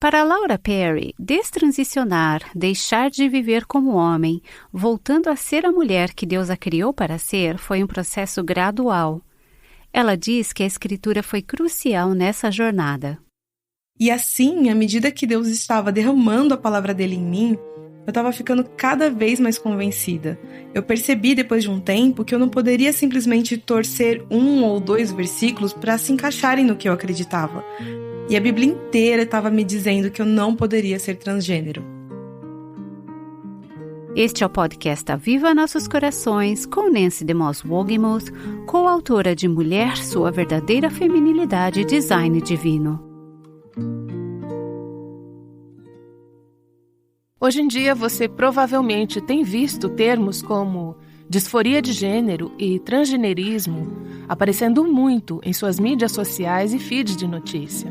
Para Laura Perry, destransicionar, deixar de viver como homem, voltando a ser a mulher que Deus a criou para ser, foi um processo gradual. Ela diz que a Escritura foi crucial nessa jornada. E assim, à medida que Deus estava derramando a palavra dele em mim, eu estava ficando cada vez mais convencida. Eu percebi depois de um tempo que eu não poderia simplesmente torcer 1 ou 2 versículos para se encaixarem no que eu acreditava. E a Bíblia inteira estava me dizendo que eu não poderia ser transgênero. Este é o podcast Aviva Nossos Corações, com Nancy DeMoss Wogemuth, coautora de Mulher, Sua Verdadeira Feminilidade e Design Divino. Hoje em dia você provavelmente tem visto termos como disforia de gênero e transgenerismo aparecendo muito em suas mídias sociais e feeds de notícia.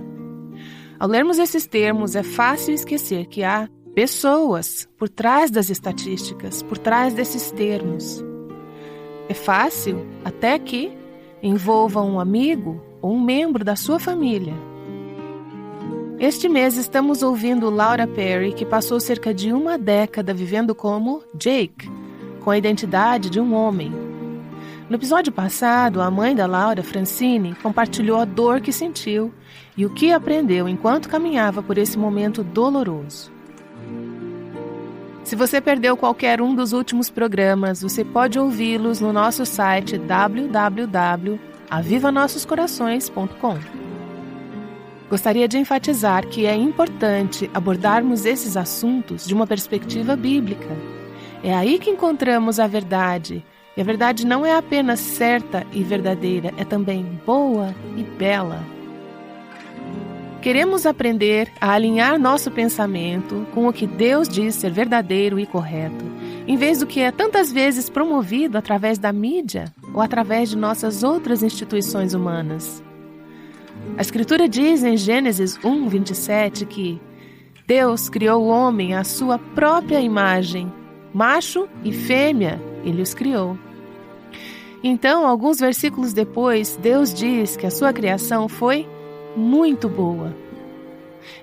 Ao lermos esses termos, é fácil esquecer que há pessoas por trás das estatísticas, por trás desses termos. É fácil até que envolva um amigo ou um membro da sua família. Este mês estamos ouvindo Laura Perry, que passou cerca de 1 década vivendo como Jake, com a identidade de um homem. No episódio passado, a mãe da Laura, Francine, compartilhou a dor que sentiu e o que aprendeu enquanto caminhava por esse momento doloroso. Se você perdeu qualquer um dos últimos programas, você pode ouvi-los no nosso site www.avivanossoscorações.com. Gostaria de enfatizar que é importante abordarmos esses assuntos de uma perspectiva bíblica. É aí que encontramos a verdade. E a verdade não é apenas certa e verdadeira, é também boa e bela. Queremos aprender a alinhar nosso pensamento com o que Deus diz ser verdadeiro e correto, em vez do que é tantas vezes promovido através da mídia ou através de nossas outras instituições humanas. A Escritura diz em Gênesis 1:27 que Deus criou o homem à sua própria imagem, macho e fêmea Ele os criou. Então, alguns versículos depois, Deus diz que a sua criação foi muito boa.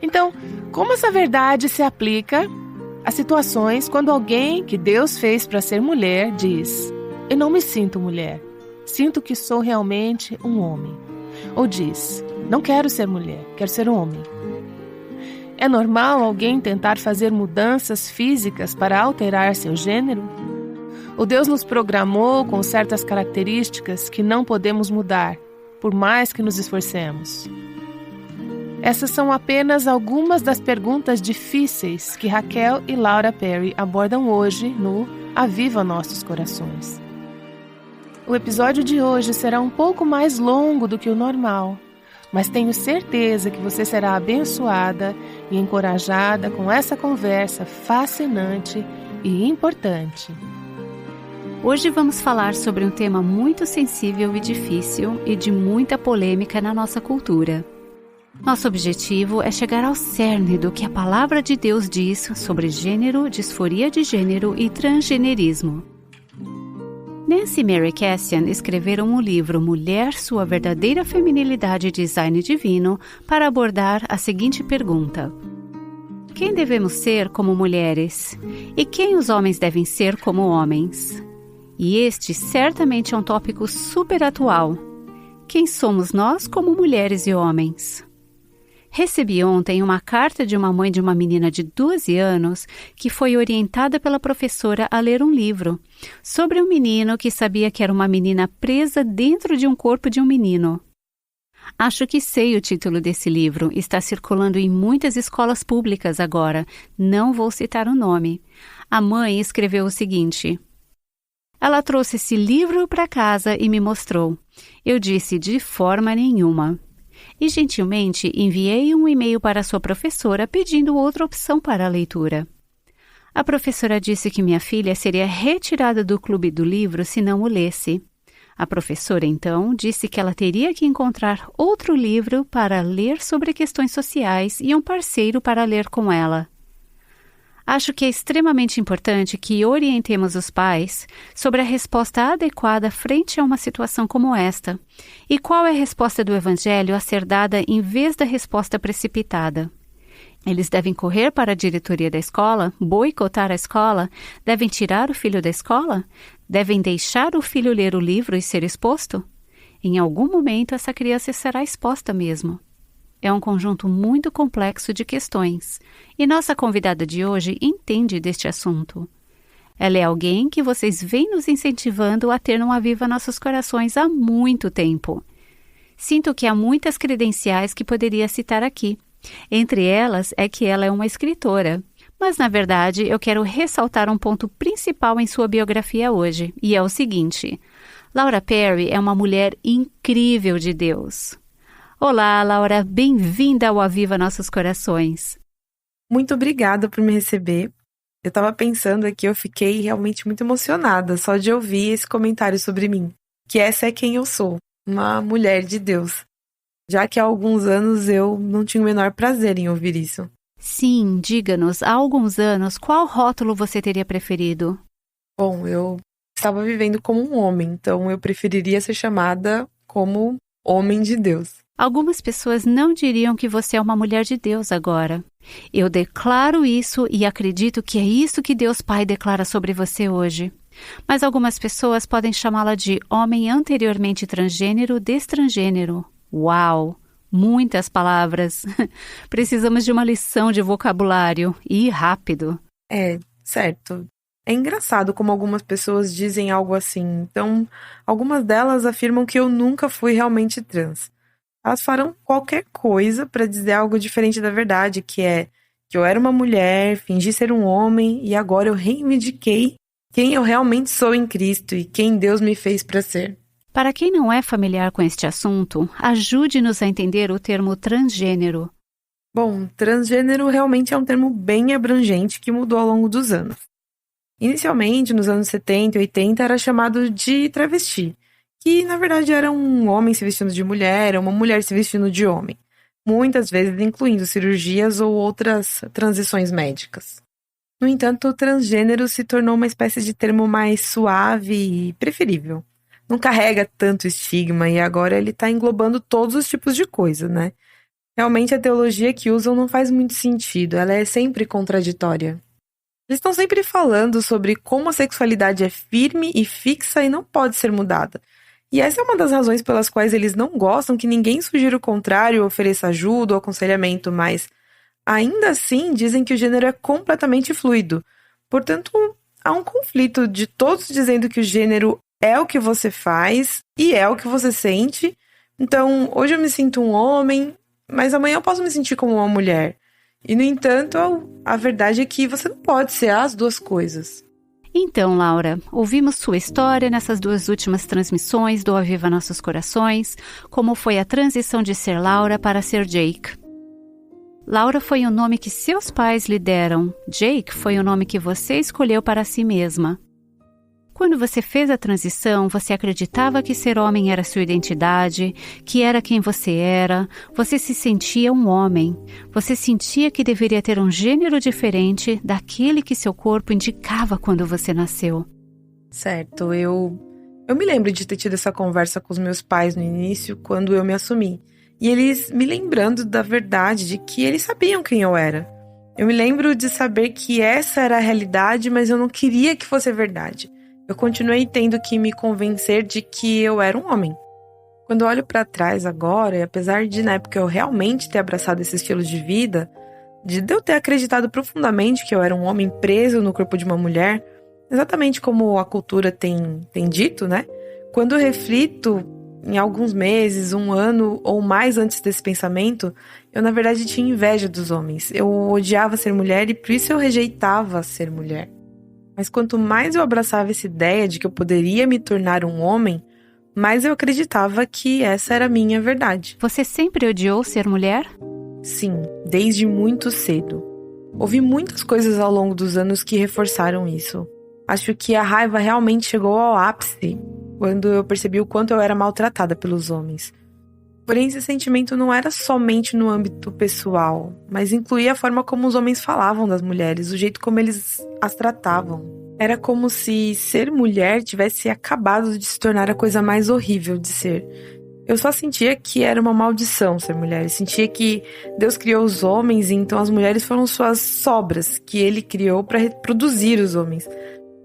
Então, como essa verdade se aplica a situações quando alguém que Deus fez para ser mulher diz: eu não me sinto mulher, sinto que sou realmente um homem. Ou diz: não quero ser mulher, quero ser homem. É normal alguém tentar fazer mudanças físicas para alterar seu gênero? Ou Deus nos programou com certas características que não podemos mudar, por mais que nos esforcemos? Essas são apenas algumas das perguntas difíceis que Raquel e Laura Perry abordam hoje no Aviva Nossos Corações. O episódio de hoje será um pouco mais longo do que o normal, mas tenho certeza que você será abençoada e encorajada com essa conversa fascinante e importante. Hoje vamos falar sobre um tema muito sensível e difícil e de muita polêmica na nossa cultura. Nosso objetivo é chegar ao cerne do que a palavra de Deus diz sobre gênero, disforia de gênero e transgenerismo. Nancy e Mary Cassian escreveram um livro Mulher, Sua Verdadeira Feminilidade e Design Divino para abordar a seguinte pergunta: quem devemos ser como mulheres? E quem os homens devem ser como homens? E este certamente é um tópico super atual. Quem somos nós como mulheres e homens? Recebi ontem uma carta de uma mãe de uma menina de 12 anos que foi orientada pela professora a ler um livro sobre um menino que sabia que era uma menina presa dentro de um corpo de um menino. Acho que sei o título desse livro, está circulando em muitas escolas públicas agora, não vou citar o nome. A mãe escreveu o seguinte: ela trouxe esse livro para casa e me mostrou. Eu disse: de forma nenhuma. E gentilmente enviei um e-mail para sua professora pedindo outra opção para a leitura. A professora disse que minha filha seria retirada do clube do livro se não o lesse. A professora, então, disse que ela teria que encontrar outro livro para ler sobre questões sociais e um parceiro para ler com ela. Acho que é extremamente importante que orientemos os pais sobre a resposta adequada frente a uma situação como esta e qual é a resposta do Evangelho a ser dada em vez da resposta precipitada. Eles devem correr para a diretoria da escola, boicotar a escola, devem tirar o filho da escola, devem deixar o filho ler o livro e ser exposto? Em algum momento essa criança será exposta mesmo. É um conjunto muito complexo de questões, e nossa convidada de hoje entende deste assunto. Ela é alguém que vocês vêm nos incentivando a ter no Aviva Nossos Corações há muito tempo. Sinto que há muitas credenciais que poderia citar aqui. Entre elas é que ela é uma escritora. Mas, na verdade, eu quero ressaltar um ponto principal em sua biografia hoje, e é o seguinte: Laura Perry é uma mulher incrível de Deus. Olá, Laura, bem-vinda ao Aviva Nossos Corações. Muito obrigada por me receber. Eu estava pensando aqui, eu fiquei realmente muito emocionada só de ouvir esse comentário sobre mim, que essa é quem eu sou, uma mulher de Deus. Já que há alguns anos eu não tinha o menor prazer em ouvir isso. Sim, diga-nos, há alguns anos, qual rótulo você teria preferido? Bom, eu estava vivendo como um homem, então eu preferiria ser chamada como homem de Deus. Algumas pessoas não diriam que você é uma mulher de Deus agora. Eu declaro isso e acredito que é isso que Deus Pai declara sobre você hoje. Mas algumas pessoas podem chamá-la de homem anteriormente transgênero, destransgênero. Uau! Muitas palavras. Precisamos de uma lição de vocabulário e rápido. É, certo. É engraçado como algumas pessoas dizem algo assim. Então, algumas delas afirmam que eu nunca fui realmente trans. Elas farão qualquer coisa para dizer algo diferente da verdade, que é que eu era uma mulher, fingi ser um homem e agora eu reivindiquei quem eu realmente sou em Cristo e quem Deus me fez para ser. Para quem não é familiar com este assunto, ajude-nos a entender o termo transgênero. Bom, transgênero realmente é um termo bem abrangente que mudou ao longo dos anos. Inicialmente, nos anos 70 e 80, era chamado de travesti, que na verdade era um homem se vestindo de mulher, uma mulher se vestindo de homem, muitas vezes incluindo cirurgias ou outras transições médicas. No entanto, o transgênero se tornou uma espécie de termo mais suave e preferível. Não carrega tanto estigma e agora ele está englobando todos os tipos de coisa, né? Realmente a teologia que usam não faz muito sentido, ela é sempre contraditória. Eles estão sempre falando sobre como a sexualidade é firme e fixa e não pode ser mudada. E essa é uma das razões pelas quais eles não gostam que ninguém sugira o contrário ou ofereça ajuda ou aconselhamento, mas ainda assim dizem que o gênero é completamente fluido. Portanto, há um conflito de todos dizendo que o gênero é o que você faz e é o que você sente. Então, hoje eu me sinto um homem, mas amanhã eu posso me sentir como uma mulher. E, no entanto, a verdade é que você não pode ser as duas coisas. Então, Laura, ouvimos sua história nessas duas últimas transmissões do Aviva Nossos Corações, como foi a transição de ser Laura para ser Jake. Laura foi o nome que seus pais lhe deram. Jake foi o nome que você escolheu para si mesma. Quando você fez a transição, você acreditava que ser homem era sua identidade, que era quem você era, você se sentia um homem, você sentia que deveria ter um gênero diferente daquele que seu corpo indicava quando você nasceu. Certo, eu me lembro de ter tido essa conversa com os meus pais no início, quando eu me assumi. E eles me lembrando da verdade, de que eles sabiam quem eu era. Eu me lembro de saber que essa era a realidade, mas eu não queria que fosse verdade. Eu continuei tendo que me convencer de que eu era um homem. Quando eu olho para trás agora, e apesar de na época eu realmente ter abraçado esse estilo de vida, de eu ter acreditado profundamente que eu era um homem preso no corpo de uma mulher, exatamente como a cultura tem dito, né? Quando eu reflito em alguns meses, um ano ou mais antes desse pensamento, eu na verdade tinha inveja dos homens. Eu odiava ser mulher e por isso eu rejeitava ser mulher. Mas quanto mais eu abraçava essa ideia de que eu poderia me tornar um homem, mais eu acreditava que essa era a minha verdade. Você sempre odiou ser mulher? Sim, desde muito cedo. Ouvi muitas coisas ao longo dos anos que reforçaram isso. Acho que a raiva realmente chegou ao ápice quando eu percebi o quanto eu era maltratada pelos homens. Porém, esse sentimento não era somente no âmbito pessoal, mas incluía a forma como os homens falavam das mulheres, o jeito como eles as tratavam. Era como se ser mulher tivesse acabado de se tornar a coisa mais horrível de ser. Eu só sentia que era uma maldição ser mulher. Eu sentia que Deus criou os homens e então as mulheres foram suas sobras que ele criou para reproduzir os homens.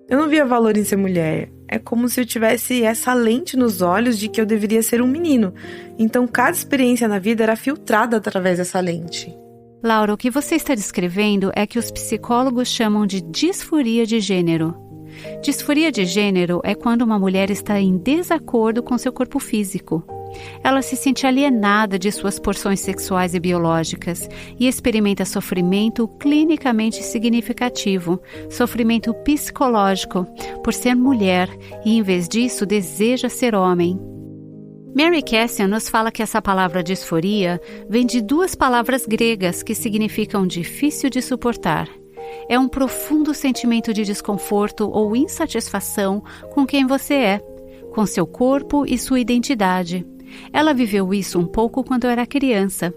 Eu não via valor em ser mulher. É como se eu tivesse essa lente nos olhos de que eu deveria ser um menino. Então cada experiência na vida era filtrada através dessa lente. Laura, o que você está descrevendo é que os psicólogos chamam de disforia de gênero. Disforia de gênero é quando uma mulher está em desacordo com seu corpo físico. Ela se sente alienada de suas porções sexuais e biológicas e experimenta sofrimento clinicamente significativo, sofrimento psicológico, por ser mulher e, em vez disso, deseja ser homem. Mary Cassian nos fala que essa palavra disforia vem de duas palavras gregas que significam difícil de suportar. É um profundo sentimento de desconforto ou insatisfação com quem você é, com seu corpo e sua identidade. Ela viveu isso um pouco quando era criança.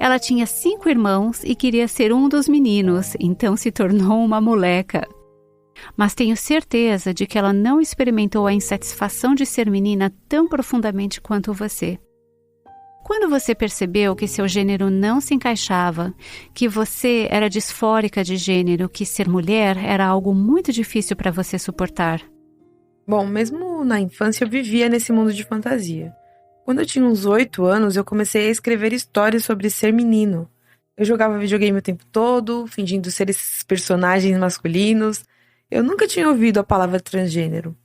Ela tinha 5 irmãos e queria ser um dos meninos, então se tornou uma moleca. Mas tenho certeza de que ela não experimentou a insatisfação de ser menina tão profundamente quanto você. Quando você percebeu que seu gênero não se encaixava, que você era disfórica de gênero, que ser mulher era algo muito difícil para você suportar? Bom, mesmo na infância eu vivia nesse mundo de fantasia. Quando eu tinha uns 8 anos, eu comecei a escrever histórias sobre ser menino. Eu jogava videogame o tempo todo, fingindo ser esses personagens masculinos. Eu nunca tinha ouvido a palavra transgênero.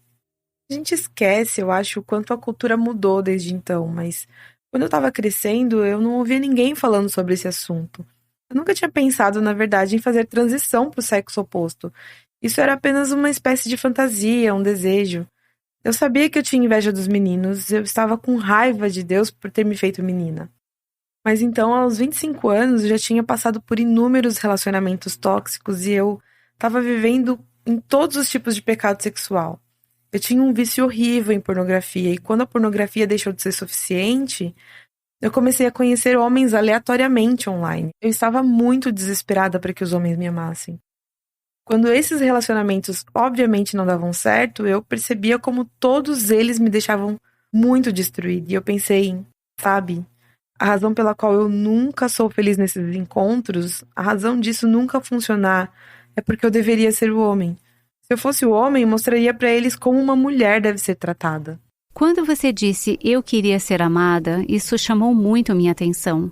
A gente esquece, eu acho, o quanto a cultura mudou desde então, mas quando eu estava crescendo, eu não ouvia ninguém falando sobre esse assunto. Eu nunca tinha pensado, na verdade, em fazer transição para o sexo oposto. Isso era apenas uma espécie de fantasia, um desejo. Eu sabia que eu tinha inveja dos meninos, eu estava com raiva de Deus por ter me feito menina. Mas então, aos 25 anos, eu já tinha passado por inúmeros relacionamentos tóxicos e eu estava vivendo em todos os tipos de pecado sexual. Eu tinha um vício horrível em pornografia e quando a pornografia deixou de ser suficiente, eu comecei a conhecer homens aleatoriamente online. Eu estava muito desesperada para que os homens me amassem. Quando esses relacionamentos obviamente não davam certo, eu percebia como todos eles me deixavam muito destruída. E eu pensei, sabe, a razão pela qual eu nunca sou feliz nesses encontros, a razão disso nunca funcionar, é porque eu deveria ser o homem. Se eu fosse o homem, eu mostraria para eles como uma mulher deve ser tratada. Quando você disse eu queria ser amada, isso chamou muito minha atenção.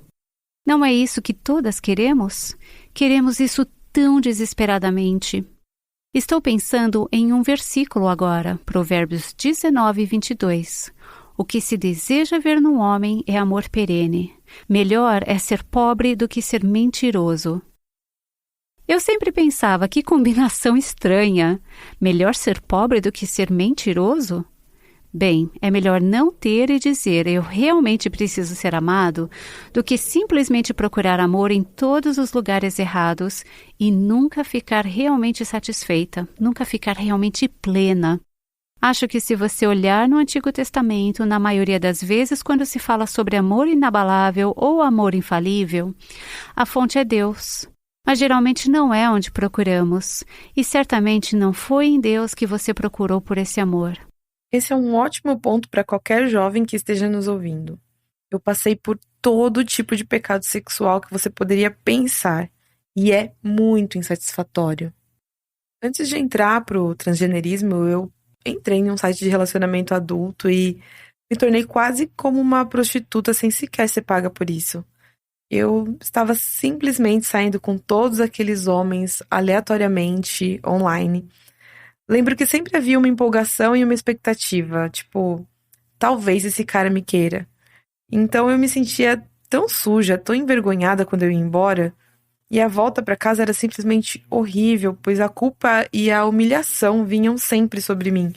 Não é isso que todas queremos? Queremos isso tão desesperadamente. Estou pensando em um versículo agora, Provérbios 19:22. O que se deseja ver no homem é amor perene. Melhor é ser pobre do que ser mentiroso. Eu sempre pensava, que combinação estranha. Melhor ser pobre do que ser mentiroso? Bem, é melhor não ter e dizer eu realmente preciso ser amado do que simplesmente procurar amor em todos os lugares errados e nunca ficar realmente satisfeita, nunca ficar realmente plena. Acho que se você olhar no Antigo Testamento, na maioria das vezes quando se fala sobre amor inabalável ou amor infalível, a fonte é Deus. Mas geralmente não é onde procuramos, e certamente não foi em Deus que você procurou por esse amor. Esse é um ótimo ponto para qualquer jovem que esteja nos ouvindo. Eu passei por todo tipo de pecado sexual que você poderia pensar, e é muito insatisfatório. Antes de entrar pro transgenerismo, eu entrei em um site de relacionamento adulto e me tornei quase como uma prostituta sem sequer ser paga por isso. Eu estava simplesmente saindo com todos aqueles homens aleatoriamente online. Lembro que sempre havia uma empolgação e uma expectativa, tipo, talvez esse cara me queira. Então eu me sentia tão suja, tão envergonhada quando eu ia embora, e a volta para casa era simplesmente horrível, pois a culpa e a humilhação vinham sempre sobre mim.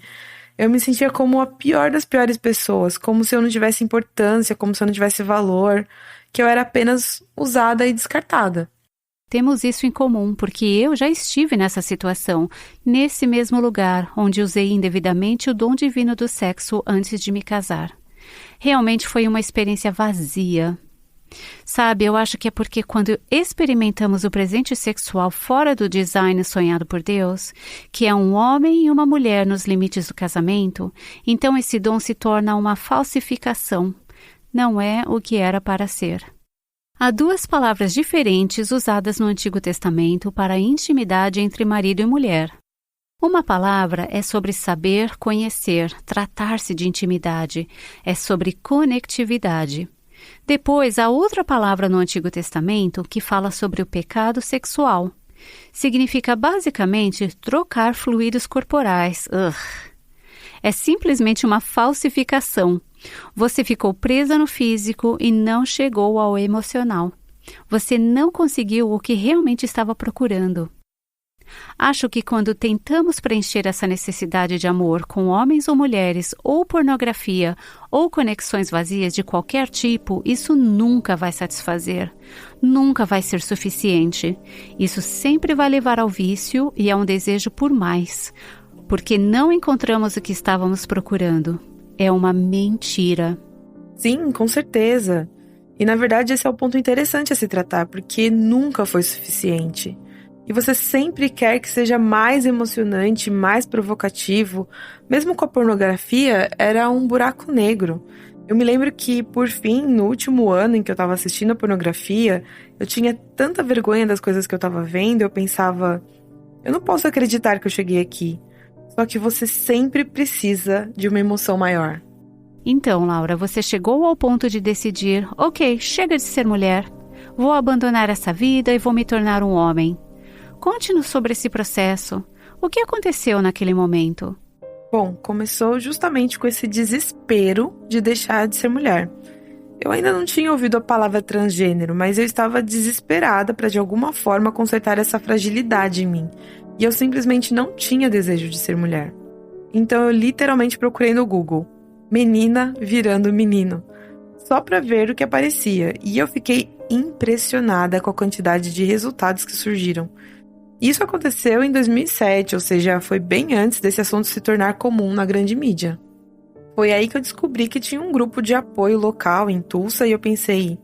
Eu me sentia como a pior das piores pessoas, como se eu não tivesse importância, como se eu não tivesse valor, que eu era apenas usada e descartada. Temos isso em comum, porque eu já estive nessa situação, nesse mesmo lugar, onde usei indevidamente o dom divino do sexo antes de me casar. Realmente foi uma experiência vazia. Sabe, eu acho que é porque quando experimentamos o presente sexual fora do design sonhado por Deus, que é um homem e uma mulher nos limites do casamento, então esse dom se torna uma falsificação. não é o que era para ser. Há duas palavras diferentes usadas no Antigo Testamento para a intimidade entre marido e mulher. Uma palavra é sobre saber, conhecer, tratar-se de intimidade, é sobre conectividade. Depois, há outra palavra no Antigo Testamento que fala sobre o pecado sexual. Significa basicamente trocar fluidos corporais. É simplesmente uma falsificação. Você ficou presa no físico e não chegou ao emocional. Você não conseguiu o que realmente estava procurando. Acho que quando tentamos preencher essa necessidade de amor com homens ou mulheres, ou pornografia, ou conexões vazias de qualquer tipo, isso nunca vai satisfazer. Nunca vai ser suficiente. Isso sempre vai levar ao vício e a um desejo por mais, porque não encontramos o que estávamos procurando. É uma mentira. Sim, com certeza. E na verdade esse é o ponto interessante a se tratar, porque nunca foi suficiente. E você sempre quer que seja mais emocionante, mais provocativo. Mesmo com a pornografia, era um buraco negro. Eu me lembro que, por fim, no último ano em que eu estava assistindo a pornografia, eu tinha tanta vergonha das coisas que eu estava vendo, eu pensava, eu não posso acreditar que eu cheguei aqui. Só que você sempre precisa de uma emoção maior. Então, Laura, você chegou ao ponto de decidir, ok, chega de ser mulher, vou abandonar essa vida e vou me tornar um homem. Conte-nos sobre esse processo. O que aconteceu naquele momento? Bom, começou justamente com esse desespero de deixar de ser mulher. Eu ainda não tinha ouvido a palavra transgênero, mas eu estava desesperada para de alguma forma consertar essa fragilidade em mim. E eu simplesmente não tinha desejo de ser mulher. Então eu literalmente procurei no Google, menina virando menino, só para ver o que aparecia. E eu fiquei impressionada com a quantidade de resultados que surgiram. Isso aconteceu em 2007, ou seja, foi bem antes desse assunto se tornar comum na grande mídia. Foi aí que eu descobri que tinha um grupo de apoio local em Tulsa e eu pensei,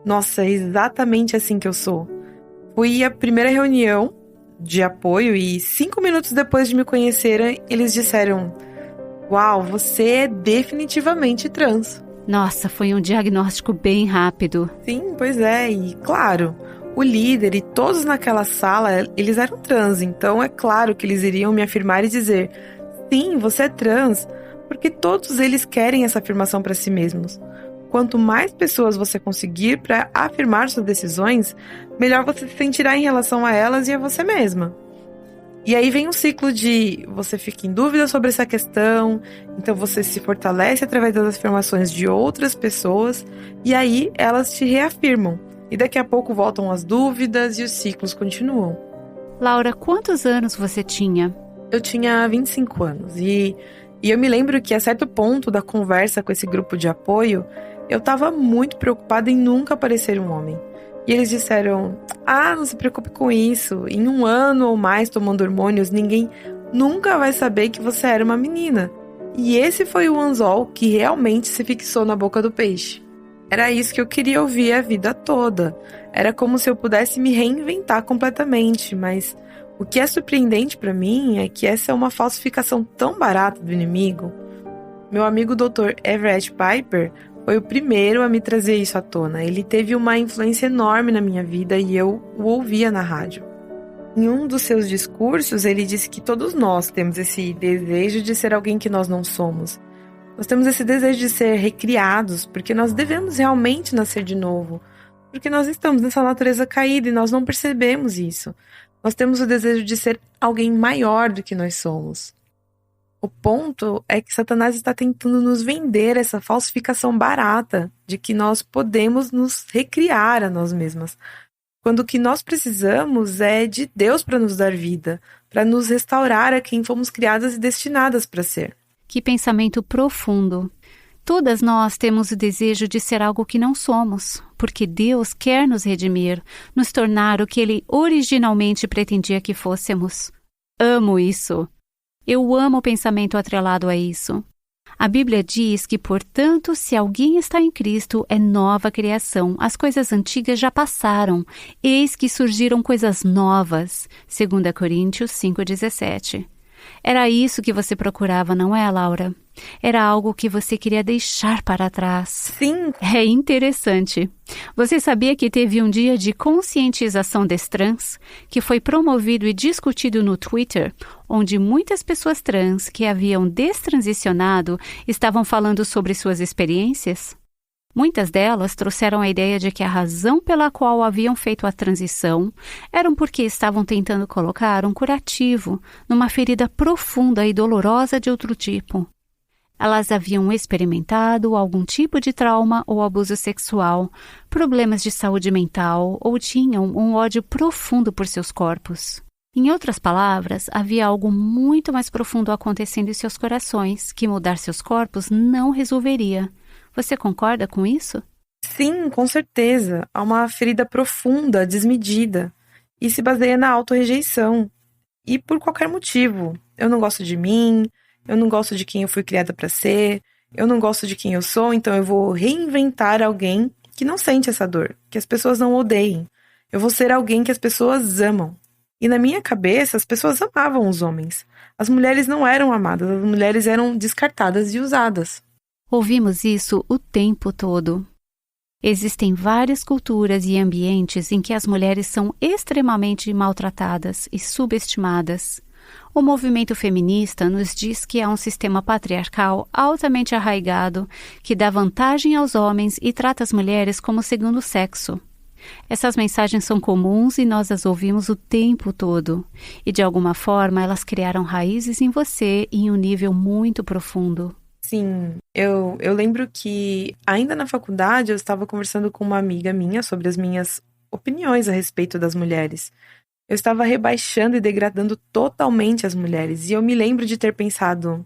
nossa, é exatamente assim que eu sou. Fui à primeira reunião de apoio e 5 minutos depois de me conhecerem, eles disseram, uau, você é definitivamente trans. Nossa, foi um diagnóstico bem rápido. Sim, pois é, e claro, o líder e todos naquela sala, eles eram trans, então é claro que eles iriam me afirmar e dizer, sim, você é trans, porque todos eles querem essa afirmação para si mesmos. Quanto mais pessoas você conseguir para afirmar suas decisões, melhor você se sentirá em relação a elas e a você mesma. E aí vem um ciclo de você fica em dúvida sobre essa questão, então você se fortalece através das afirmações de outras pessoas, e aí elas te reafirmam. E daqui a pouco voltam as dúvidas e os ciclos continuam. Laura, quantos anos você tinha? Eu tinha 25 anos e eu me lembro que a certo ponto da conversa com esse grupo de apoio, eu estava muito preocupada em nunca parecer um homem. E eles disseram, não se preocupe com isso, em 1 ano ou mais tomando hormônios, ninguém nunca vai saber que você era uma menina. E esse foi o anzol que realmente se fixou na boca do peixe. Era isso que eu queria ouvir a vida toda. Era como se eu pudesse me reinventar completamente, mas o que é surpreendente para mim é que essa é uma falsificação tão barata do inimigo. Meu amigo Dr. Everett Piper foi o primeiro a me trazer isso à tona. Ele teve uma influência enorme na minha vida e eu o ouvia na rádio. Em um dos seus discursos, ele disse que todos nós temos esse desejo de ser alguém que nós não somos. Nós temos esse desejo de ser recriados, porque nós devemos realmente nascer de novo. Porque nós estamos nessa natureza caída e nós não percebemos isso. Nós temos o desejo de ser alguém maior do que nós somos. O ponto é que Satanás está tentando nos vender essa falsificação barata de que nós podemos nos recriar a nós mesmas. Quando o que nós precisamos é de Deus para nos dar vida, para nos restaurar a quem fomos criadas e destinadas para ser. Que pensamento profundo! Todas nós temos o desejo de ser algo que não somos, porque Deus quer nos redimir, nos tornar o que Ele originalmente pretendia que fôssemos. Amo isso! Eu amo o pensamento atrelado a isso. A Bíblia diz que, portanto, se alguém está em Cristo, é nova criação. As coisas antigas já passaram, eis que surgiram coisas novas. 2 Coríntios 5,17. Era isso que você procurava, não é, Laura? Era algo que você queria deixar para trás. Sim. É interessante. Você sabia que teve um dia de conscientização des trans, que foi promovido e discutido no Twitter, onde muitas pessoas trans que haviam destransicionado estavam falando sobre suas experiências? Muitas delas trouxeram a ideia de que a razão pela qual haviam feito a transição era porque estavam tentando colocar um curativo numa ferida profunda e dolorosa de outro tipo. Elas haviam experimentado algum tipo de trauma ou abuso sexual, problemas de saúde mental ou tinham um ódio profundo por seus corpos. Em outras palavras, havia algo muito mais profundo acontecendo em seus corações que mudar seus corpos não resolveria. Você concorda com isso? Sim, com certeza. Há uma ferida profunda, desmedida, e se baseia na autorrejeição. E por qualquer motivo. Eu não gosto de mim, eu não gosto de quem eu fui criada para ser, eu não gosto de quem eu sou, então eu vou reinventar alguém que não sente essa dor, que as pessoas não odeiem. Eu vou ser alguém que as pessoas amam. E na minha cabeça, as pessoas amavam os homens. As mulheres não eram amadas, as mulheres eram descartadas e usadas. Ouvimos isso o tempo todo. Existem várias culturas e ambientes em que as mulheres são extremamente maltratadas e subestimadas. O movimento feminista nos diz que há um sistema patriarcal altamente arraigado que dá vantagem aos homens e trata as mulheres como segundo sexo. Essas mensagens são comuns e nós as ouvimos o tempo todo. E de alguma forma elas criaram raízes em você em um nível muito profundo. Sim, eu lembro que ainda na faculdade eu estava conversando com uma amiga minha sobre as minhas opiniões a respeito das mulheres. Eu estava rebaixando e degradando totalmente as mulheres. E eu me lembro de ter pensado,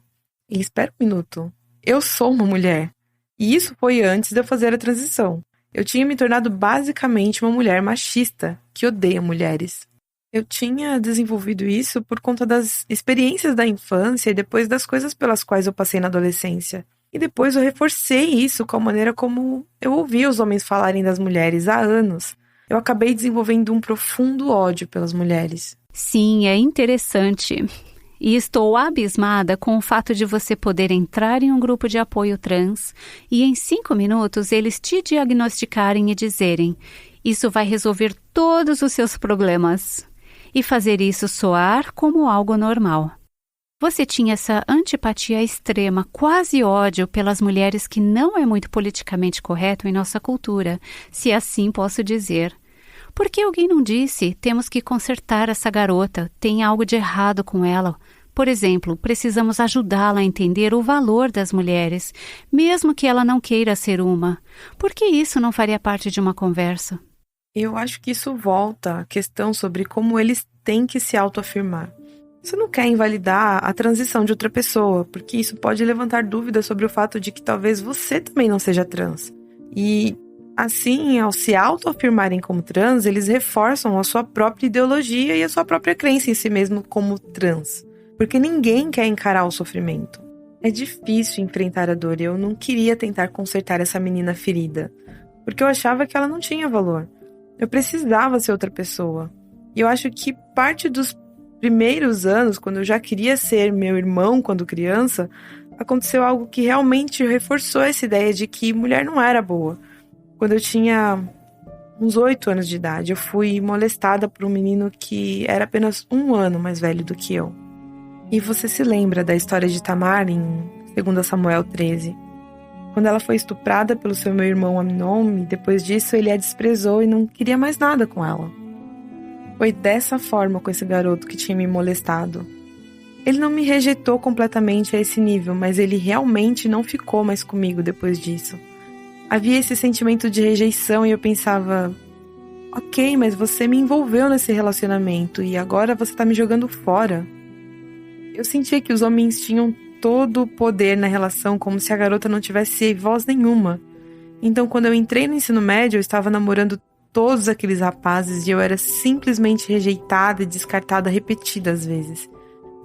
espera um minuto, eu sou uma mulher. E isso foi antes de eu fazer a transição. Eu tinha me tornado basicamente uma mulher machista, que odeia mulheres. Eu tinha desenvolvido isso por conta das experiências da infância e depois das coisas pelas quais eu passei na adolescência. E depois eu reforcei isso com a maneira como eu ouvia os homens falarem das mulheres há anos. Eu acabei desenvolvendo um profundo ódio pelas mulheres. Sim, é interessante. E estou abismada com o fato de você poder entrar em um grupo de apoio trans e em 5 minutos eles te diagnosticarem e dizerem: isso vai resolver todos os seus problemas. E fazer isso soar como algo normal. Você tinha essa antipatia extrema, quase ódio pelas mulheres, que não é muito politicamente correto em nossa cultura, se assim posso dizer. Por que alguém não disse, temos que consertar essa garota, tem algo de errado com ela? Por exemplo, precisamos ajudá-la a entender o valor das mulheres, mesmo que ela não queira ser uma. Por que isso não faria parte de uma conversa? Eu acho que isso volta à questão sobre como eles têm que se autoafirmar. Você não quer invalidar a transição de outra pessoa, porque isso pode levantar dúvidas sobre o fato de que talvez você também não seja trans. E, assim, ao se autoafirmarem como trans, eles reforçam a sua própria ideologia e a sua própria crença em si mesmo como trans. Porque ninguém quer encarar o sofrimento. É difícil enfrentar a dor e eu não queria tentar consertar essa menina ferida, porque eu achava que ela não tinha valor. Eu precisava ser outra pessoa. E eu acho que parte dos primeiros anos, quando eu já queria ser meu irmão quando criança, aconteceu algo que realmente reforçou essa ideia de que mulher não era boa. Quando eu tinha uns 8 anos de idade, eu fui molestada por um menino que era apenas 1 ano mais velho do que eu. E você se lembra da história de Tamar em 2 Samuel 13? Quando ela foi estuprada pelo seu meu irmão Amnon, e depois disso ele a desprezou e não queria mais nada com ela. Foi dessa forma com esse garoto que tinha me molestado. Ele não me rejeitou completamente a esse nível, mas ele realmente não ficou mais comigo depois disso. Havia esse sentimento de rejeição e eu pensava, ok, mas você me envolveu nesse relacionamento e agora você tá me jogando fora. Eu sentia que os homens tinham todo o poder na relação, como se a garota não tivesse voz nenhuma. Então, quando eu entrei no ensino médio, eu estava namorando todos aqueles rapazes e eu era simplesmente rejeitada e descartada repetidas vezes.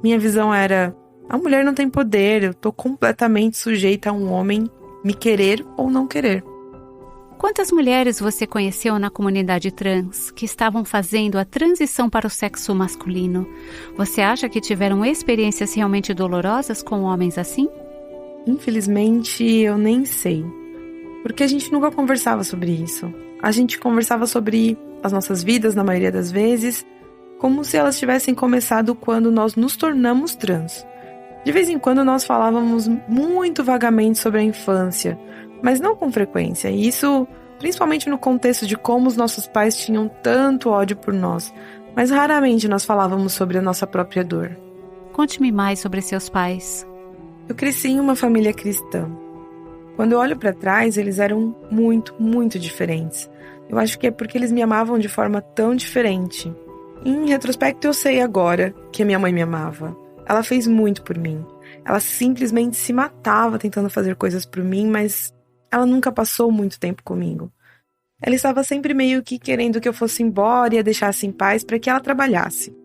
Minha visão era, a mulher não tem poder, eu tô completamente sujeita a um homem me querer ou não querer. Quantas mulheres você conheceu na comunidade trans que estavam fazendo a transição para o sexo masculino? Você acha que tiveram experiências realmente dolorosas com homens assim? Infelizmente, eu nem sei. Porque a gente nunca conversava sobre isso. A gente conversava sobre as nossas vidas, na maioria das vezes, como se elas tivessem começado quando nós nos tornamos trans. De vez em quando nós falávamos muito vagamente sobre a infância, mas não com frequência. E isso principalmente no contexto de como os nossos pais tinham tanto ódio por nós. Mas raramente nós falávamos sobre a nossa própria dor. Conte-me mais sobre seus pais. Eu cresci em uma família cristã. Quando eu olho para trás, eles eram muito, muito diferentes. Eu acho que é porque eles me amavam de forma tão diferente. Em retrospecto, eu sei agora que a minha mãe me amava. Ela fez muito por mim. Ela simplesmente se matava tentando fazer coisas por mim, mas ela nunca passou muito tempo comigo. Ela estava sempre meio que querendo que eu fosse embora e a deixasse em paz para que ela trabalhasse.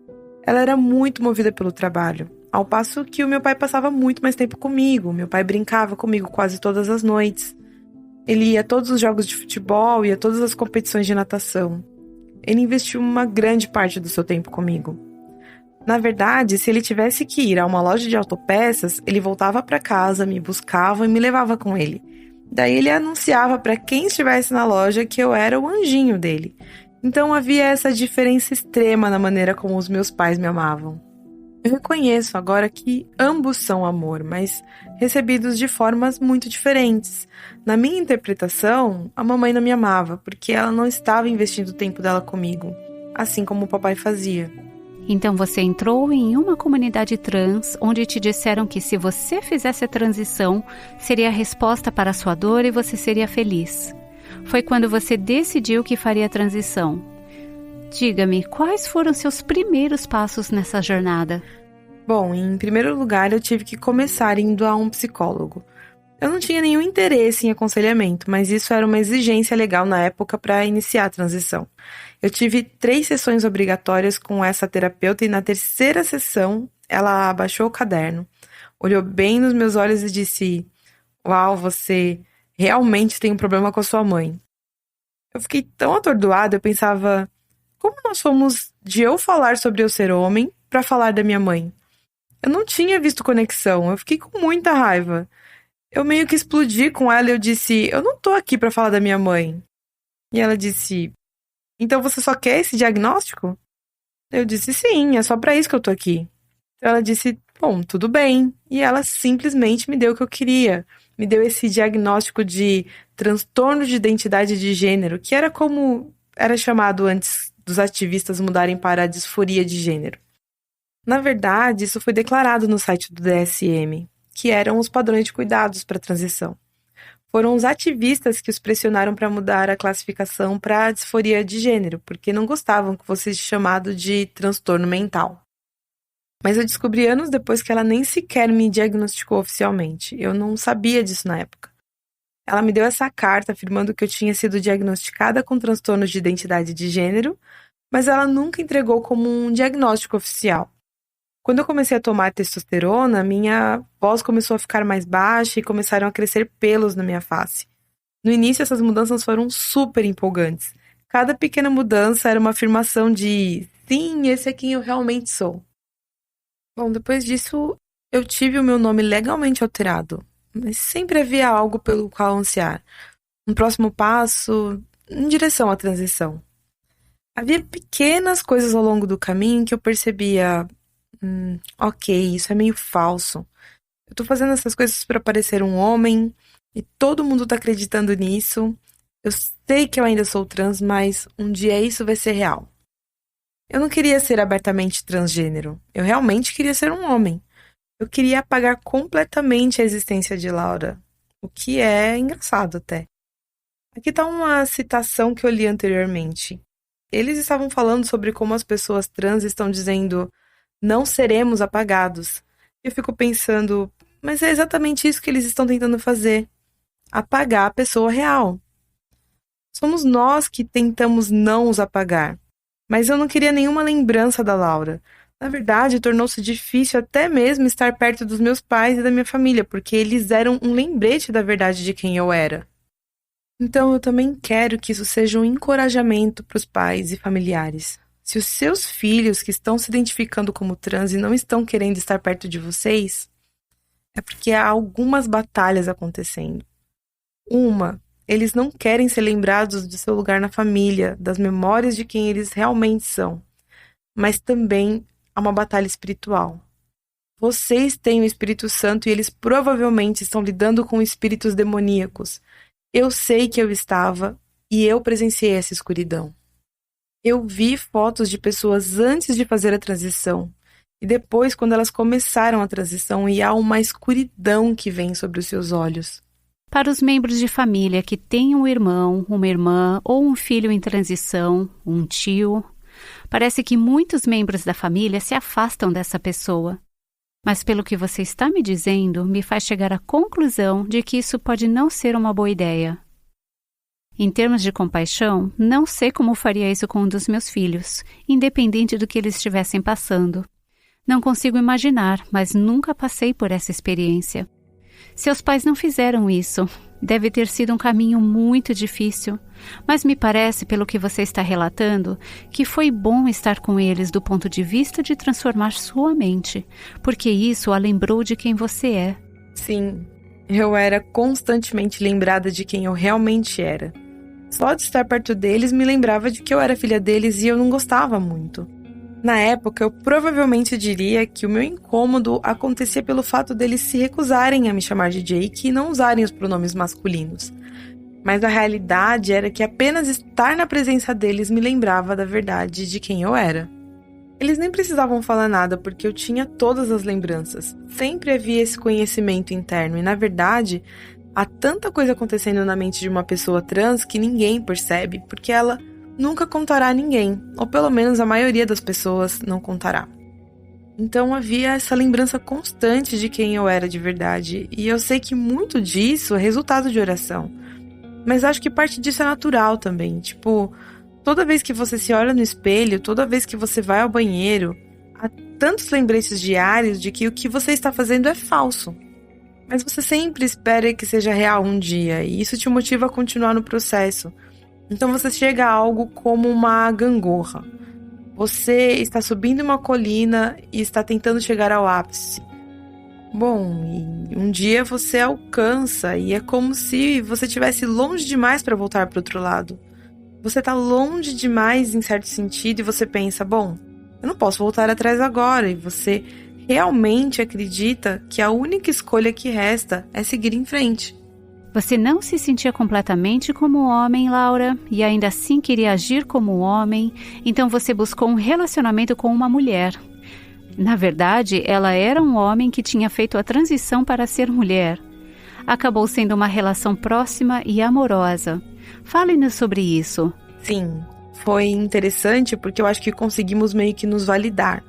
Ela era muito movida pelo trabalho, ao passo que o meu pai passava muito mais tempo comigo. Meu pai brincava comigo quase todas as noites. Ele ia a todos os jogos de futebol e a todas as competições de natação. Ele investiu uma grande parte do seu tempo comigo. Na verdade, se ele tivesse que ir a uma loja de autopeças, ele voltava para casa, me buscava e me levava com ele. Daí ele anunciava para quem estivesse na loja que eu era o anjinho dele. Então havia essa diferença extrema na maneira como os meus pais me amavam. Eu reconheço agora que ambos são amor, mas recebidos de formas muito diferentes. Na minha interpretação, a mamãe não me amava, porque ela não estava investindo o tempo dela comigo, assim como o papai fazia. Então você entrou em uma comunidade trans, onde te disseram que se você fizesse a transição, seria a resposta para a sua dor e você seria feliz. Foi quando você decidiu que faria a transição. Diga-me, quais foram seus primeiros passos nessa jornada? Bom, em primeiro lugar, eu tive que começar indo a um psicólogo. Eu não tinha nenhum interesse em aconselhamento, mas isso era uma exigência legal na época para iniciar a transição. Eu tive 3 sessões obrigatórias com essa terapeuta e na terceira sessão ela abaixou o caderno, olhou bem nos meus olhos e disse: "Uau, você realmente tem um problema com a sua mãe." Eu fiquei tão atordoada, eu pensava: como nós fomos de eu falar sobre eu ser homem para falar da minha mãe? Eu não tinha visto conexão, eu fiquei com muita raiva. Eu meio que explodi com ela e eu disse: "Eu não tô aqui pra falar da minha mãe." E ela disse: "Então você só quer esse diagnóstico?" Eu disse: "Sim, é só pra isso que eu tô aqui." Ela disse: "Bom, tudo bem." E ela simplesmente me deu o que eu queria. Me deu esse diagnóstico de transtorno de identidade de gênero, que era como era chamado antes dos ativistas mudarem para a disforia de gênero. Na verdade, isso foi declarado no site do DSM, que eram os padrões de cuidados para a transição. Foram os ativistas que os pressionaram para mudar a classificação para a disforia de gênero, porque não gostavam que fosse chamado de transtorno mental. Mas eu descobri anos depois que ela nem sequer me diagnosticou oficialmente. Eu não sabia disso na época. Ela me deu essa carta afirmando que eu tinha sido diagnosticada com transtornos de identidade de gênero, mas ela nunca entregou como um diagnóstico oficial. Quando eu comecei a tomar testosterona, minha voz começou a ficar mais baixa e começaram a crescer pelos na minha face. No início, essas mudanças foram super empolgantes. Cada pequena mudança era uma afirmação de "sim, esse é quem eu realmente sou." Bom, depois disso, eu tive o meu nome legalmente alterado, mas sempre havia algo pelo qual ansiar. Um próximo passo em direção à transição. Havia pequenas coisas ao longo do caminho que eu percebia: ok, isso é meio falso. Eu tô fazendo essas coisas para parecer um homem e todo mundo tá acreditando nisso. Eu sei que eu ainda sou trans, mas um dia isso vai ser real. Eu não queria ser abertamente transgênero. Eu realmente queria ser um homem. Eu queria apagar completamente a existência de Laura, o que é engraçado até. Aqui tá uma citação que eu li anteriormente. Eles estavam falando sobre como as pessoas trans estão dizendo: "não seremos apagados." Eu fico pensando, mas é exatamente isso que eles estão tentando fazer. Apagar a pessoa real. Somos nós que tentamos não os apagar. Mas eu não queria nenhuma lembrança da Laura. Na verdade, tornou-se difícil até mesmo estar perto dos meus pais e da minha família, porque eles eram um lembrete da verdade de quem eu era. Então eu também quero que isso seja um encorajamento para os pais e familiares. Se os seus filhos que estão se identificando como trans e não estão querendo estar perto de vocês, é porque há algumas batalhas acontecendo. Uma, eles não querem ser lembrados do seu lugar na família, das memórias de quem eles realmente são. Mas também há uma batalha espiritual. Vocês têm o Espírito Santo e eles provavelmente estão lidando com espíritos demoníacos. Eu sei que eu estava e eu presenciei essa escuridão. Eu vi fotos de pessoas antes de fazer a transição e depois quando elas começaram a transição e há uma escuridão que vem sobre os seus olhos. Para os membros de família que têm um irmão, uma irmã ou um filho em transição, um tio, parece que muitos membros da família se afastam dessa pessoa. Mas pelo que você está me dizendo, me faz chegar à conclusão de que isso pode não ser uma boa ideia. Em termos de compaixão, não sei como faria isso com um dos meus filhos, independente do que eles estivessem passando. Não consigo imaginar, mas nunca passei por essa experiência. Seus pais não fizeram isso. Deve ter sido um caminho muito difícil, mas me parece, pelo que você está relatando, que foi bom estar com eles do ponto de vista de transformar sua mente, porque isso a lembrou de quem você é. Sim, eu era constantemente lembrada de quem eu realmente era. Só de estar perto deles me lembrava de que eu era filha deles e eu não gostava muito. Na época, eu provavelmente diria que o meu incômodo acontecia pelo fato deles se recusarem a me chamar de Jake e não usarem os pronomes masculinos. Mas a realidade era que apenas estar na presença deles me lembrava da verdade de quem eu era. Eles nem precisavam falar nada porque eu tinha todas as lembranças. Sempre havia esse conhecimento interno e, na verdade, há tanta coisa acontecendo na mente de uma pessoa trans que ninguém percebe porque ela nunca contará a ninguém, ou pelo menos a maioria das pessoas não contará. Então havia essa lembrança constante de quem eu era de verdade, e eu sei que muito disso é resultado de oração. Mas acho que parte disso é natural também, toda vez que você se olha no espelho, toda vez que você vai ao banheiro, há tantos lembretes diários de que o que você está fazendo é falso. Mas você sempre espera que seja real um dia, e isso te motiva a continuar no processo. Então você chega a algo como uma gangorra. Você está subindo uma colina e está tentando chegar ao ápice. Bom, e um dia você alcança e é como se você estivesse longe demais para voltar para o outro lado. Você está longe demais em certo sentido e você pensa, bom, eu não posso voltar atrás agora. E você realmente acredita que a única escolha que resta é seguir em frente. Você não se sentia completamente como homem, Laura, e ainda assim queria agir como homem, então você buscou um relacionamento com uma mulher. Na verdade, ela era um homem que tinha feito a transição para ser mulher. Acabou sendo uma relação próxima e amorosa. Fale-nos sobre isso. Sim, foi interessante porque eu acho que conseguimos meio que nos validar.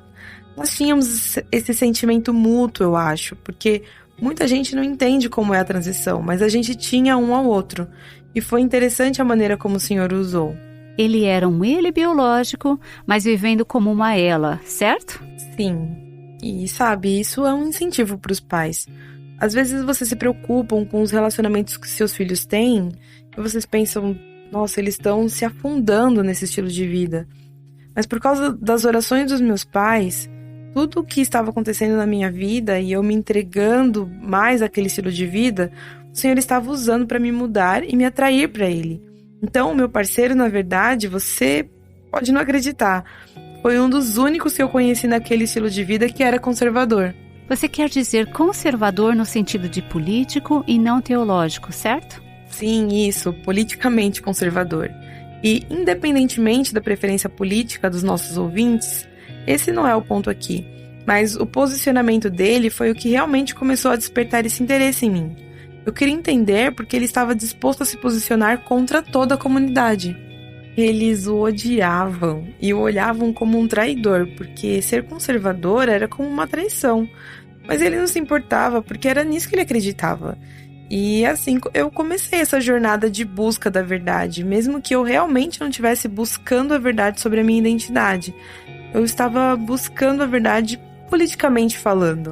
Nós tínhamos esse sentimento mútuo, eu acho, porque muita gente não entende como é a transição, mas a gente tinha um ao outro. E foi interessante a maneira como o senhor usou. Ele era um ele biológico, mas vivendo como uma ela, certo? Sim. E sabe, isso é um incentivo para os pais. Às vezes vocês se preocupam com os relacionamentos que seus filhos têm e vocês pensam, nossa, eles estão se afundando nesse estilo de vida. Mas por causa das orações dos meus pais, tudo o que estava acontecendo na minha vida e eu me entregando mais àquele estilo de vida, o Senhor estava usando para me mudar e me atrair para Ele. Então, o meu parceiro, na verdade, você pode não acreditar, foi um dos únicos que eu conheci naquele estilo de vida que era conservador. Você quer dizer conservador no sentido de político e não teológico, certo? Sim, isso, politicamente conservador. E, independentemente da preferência política dos nossos ouvintes, esse não é o ponto aqui, mas o posicionamento dele foi o que realmente começou a despertar esse interesse em mim. Eu queria entender porque ele estava disposto a se posicionar contra toda a comunidade. Eles o odiavam e o olhavam como um traidor, porque ser conservador era como uma traição. Mas ele não se importava porque era nisso que ele acreditava. E assim eu comecei essa jornada de busca da verdade, mesmo que eu realmente não estivesse buscando a verdade sobre a minha identidade. Eu estava buscando a verdade politicamente falando.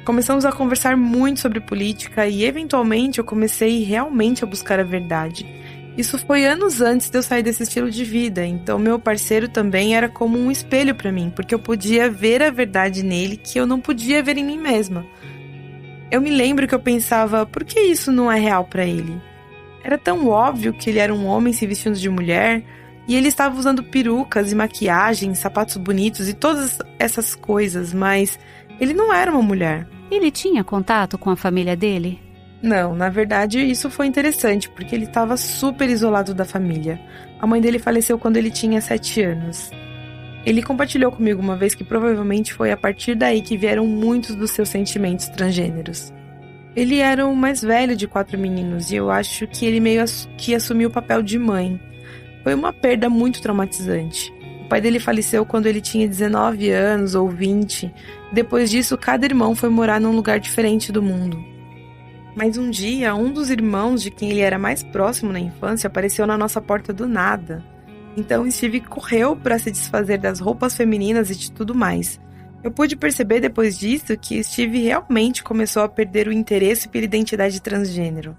Começamos a conversar muito sobre política e, eventualmente, eu comecei realmente a buscar a verdade. Isso foi anos antes de eu sair desse estilo de vida, então meu parceiro também era como um espelho para mim, porque eu podia ver a verdade nele que eu não podia ver em mim mesma. Eu me lembro que eu pensava, por que isso não é real para ele? Era tão óbvio que ele era um homem se vestindo de mulher, e ele estava usando perucas e maquiagem, sapatos bonitos e todas essas coisas, mas ele não era uma mulher. Ele tinha contato com a família dele? Não, na verdade isso foi interessante, porque ele estava super isolado da família. A mãe dele faleceu quando ele tinha 7 anos. Ele compartilhou comigo uma vez que provavelmente foi a partir daí que vieram muitos dos seus sentimentos transgêneros. Ele era o mais velho de 4 meninos e eu acho que ele meio que assumiu o papel de mãe. Foi uma perda muito traumatizante. O pai dele faleceu quando ele tinha 19 anos ou 20. Depois disso, cada irmão foi morar num lugar diferente do mundo. Mas um dia, um dos irmãos de quem ele era mais próximo na infância apareceu na nossa porta do nada. Então Steve correu para se desfazer das roupas femininas e de tudo mais. Eu pude perceber depois disso que Steve realmente começou a perder o interesse pela identidade transgênero.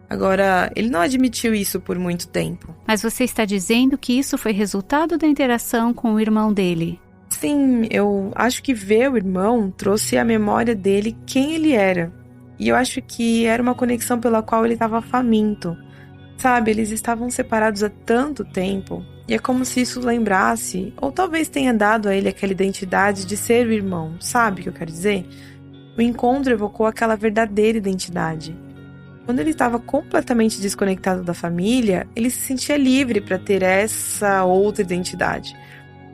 Agora, ele não admitiu isso por muito tempo. Mas você está dizendo que isso foi resultado da interação com o irmão dele? Sim, eu acho que ver o irmão trouxe à memória dele quem ele era. E eu acho que era uma conexão pela qual ele estava faminto. Sabe, eles estavam separados há tanto tempo. E é como se isso lembrasse, ou talvez tenha dado a ele aquela identidade de ser o irmão. Sabe o que eu quero dizer? O encontro evocou aquela verdadeira identidade. Quando ele estava completamente desconectado da família, ele se sentia livre para ter essa outra identidade.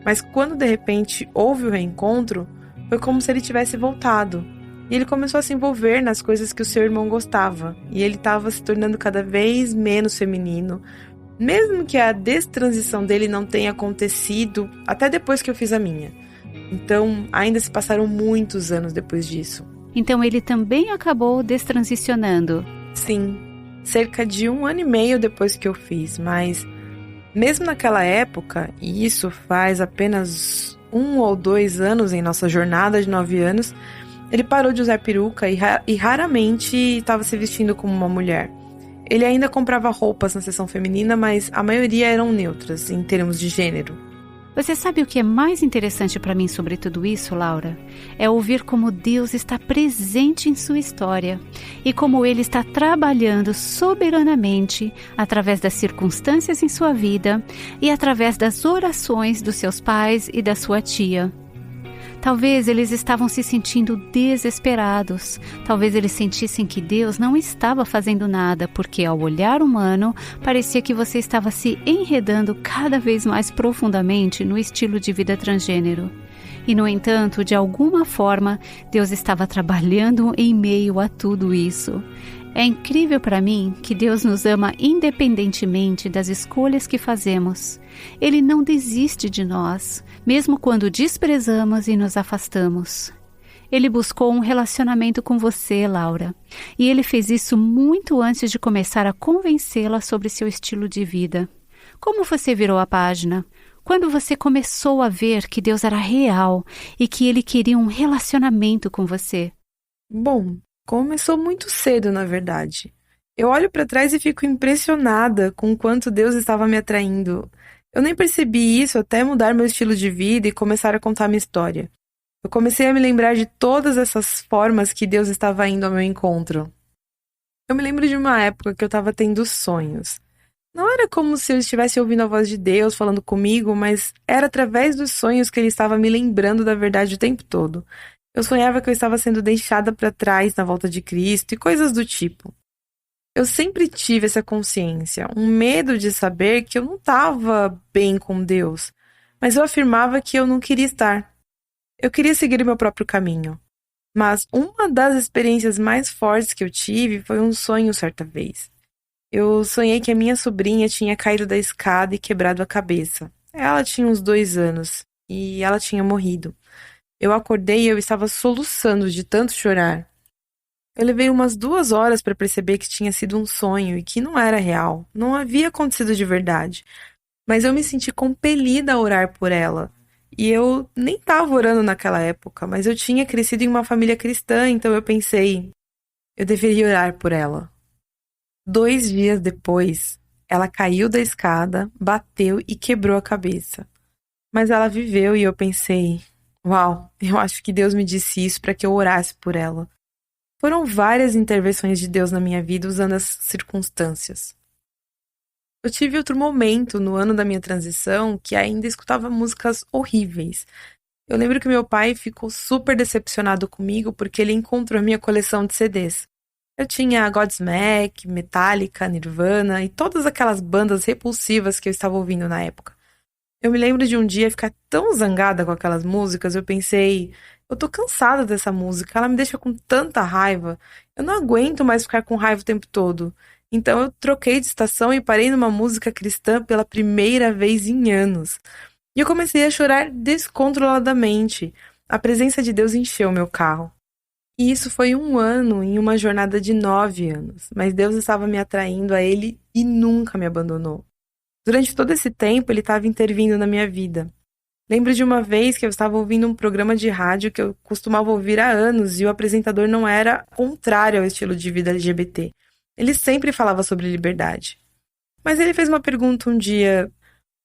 Mas quando de repente houve o reencontro, foi como se ele tivesse voltado. E ele começou a se envolver nas coisas que o seu irmão gostava. E ele estava se tornando cada vez menos feminino. Mesmo que a destransição dele não tenha acontecido até depois que eu fiz a minha. Então, ainda se passaram muitos anos depois disso. Então ele também acabou destransicionando? Sim, cerca de 1 ano e meio depois que eu fiz. Mas, mesmo naquela época, e isso faz apenas 1 ou 2 anos em nossa jornada de 9 anos... Ele parou de usar peruca e raramente estava se vestindo como uma mulher. Ele ainda comprava roupas na seção feminina, mas a maioria eram neutras, em termos de gênero. Você sabe o que é mais interessante para mim sobre tudo isso, Laura? É ouvir como Deus está presente em sua história e como Ele está trabalhando soberanamente através das circunstâncias em sua vida e através das orações dos seus pais e da sua tia. Talvez eles estavam se sentindo desesperados. Talvez eles sentissem que Deus não estava fazendo nada, porque ao olhar humano, parecia que você estava se enredando cada vez mais profundamente no estilo de vida transgênero. E, no entanto, de alguma forma, Deus estava trabalhando em meio a tudo isso. É incrível para mim que Deus nos ama independentemente das escolhas que fazemos. Ele não desiste de nós, mesmo quando desprezamos e nos afastamos. Ele buscou um relacionamento com você, Laura, e ele fez isso muito antes de começar a convencê-la sobre seu estilo de vida. Como você virou a página? Quando você começou a ver que Deus era real e que Ele queria um relacionamento com você? Bom, começou muito cedo, na verdade. Eu olho para trás e fico impressionada com o quanto Deus estava me atraindo. Eu nem percebi isso até mudar meu estilo de vida e começar a contar minha história. Eu comecei a me lembrar de todas essas formas que Deus estava indo ao meu encontro. Eu me lembro de uma época que eu estava tendo sonhos. Não era como se eu estivesse ouvindo a voz de Deus falando comigo, mas era através dos sonhos que Ele estava me lembrando da verdade o tempo todo. Eu sonhava que eu estava sendo deixada para trás na volta de Cristo e coisas do tipo. Eu sempre tive essa consciência, um medo de saber que eu não estava bem com Deus, mas eu afirmava que eu não queria estar. Eu queria seguir o meu próprio caminho. Mas uma das experiências mais fortes que eu tive foi um sonho certa vez. Eu sonhei que a minha sobrinha tinha caído da escada e quebrado a cabeça. Ela tinha uns 2 anos e ela tinha morrido. Eu acordei e eu estava soluçando de tanto chorar. Eu levei umas 2 horas para perceber que tinha sido um sonho e que não era real, não havia acontecido de verdade. Mas eu me senti compelida a orar por ela. E eu nem estava orando naquela época, mas eu tinha crescido em uma família cristã, então eu pensei, eu deveria orar por ela. 2 dias depois, Ela caiu da escada, bateu e quebrou a cabeça. Mas ela viveu e eu pensei, uau, eu acho que Deus me disse isso para que eu orasse por ela. Foram várias intervenções de Deus na minha vida usando as circunstâncias. Eu tive outro momento no ano da minha transição que ainda escutava músicas horríveis. Eu lembro que meu pai ficou super decepcionado comigo porque ele encontrou a minha coleção de CDs. Eu tinha Godsmack, Metallica, Nirvana e todas aquelas bandas repulsivas que eu estava ouvindo na época. Eu me lembro de um dia ficar tão zangada com aquelas músicas, eu pensei, eu tô cansada dessa música, ela me deixa com tanta raiva, eu não aguento mais ficar com raiva o tempo todo. Então eu troquei de estação e parei numa música cristã pela primeira vez em anos. E eu comecei a chorar descontroladamente. A presença de Deus encheu meu carro. E isso foi 1 ano em uma jornada de 9 anos. Mas Deus estava me atraindo a Ele e nunca me abandonou. Durante todo esse tempo, Ele estava intervindo na minha vida. Lembro de uma vez que eu estava ouvindo um programa de rádio que eu costumava ouvir há anos e o apresentador não era contrário ao estilo de vida LGBT. Ele sempre falava sobre liberdade. Mas ele fez uma pergunta um dia: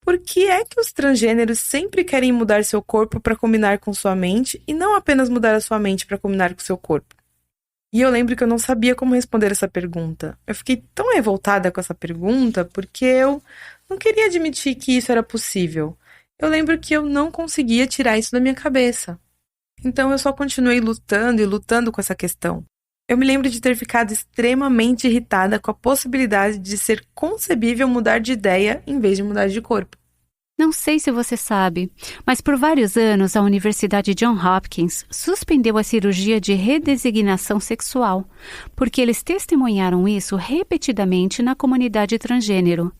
por que é que os transgêneros sempre querem mudar seu corpo para combinar com sua mente e não apenas mudar a sua mente para combinar com seu corpo? E eu lembro que eu não sabia como responder essa pergunta. Eu fiquei tão revoltada com essa pergunta porque eu não queria admitir que isso era possível. Eu lembro que eu não conseguia tirar isso da minha cabeça. Então eu só continuei lutando e lutando com essa questão. Eu me lembro de ter ficado extremamente irritada com a possibilidade de ser concebível mudar de ideia em vez de mudar de corpo. Não sei se você sabe, mas por vários anos a Universidade John Hopkins suspendeu a cirurgia de redesignação sexual, porque eles testemunharam isso repetidamente na comunidade transgênero.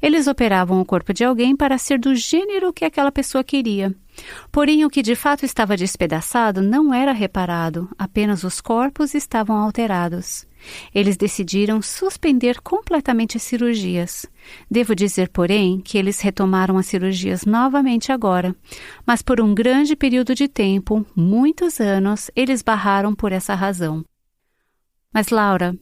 Eles operavam o corpo de alguém para ser do gênero que aquela pessoa queria. Porém, o que de fato estava despedaçado não era reparado, apenas os corpos estavam alterados. Eles decidiram suspender completamente as cirurgias. Devo dizer, porém, que eles retomaram as cirurgias novamente agora, mas por um grande período de tempo, muitos anos, eles barraram por essa razão. Mas, Laura,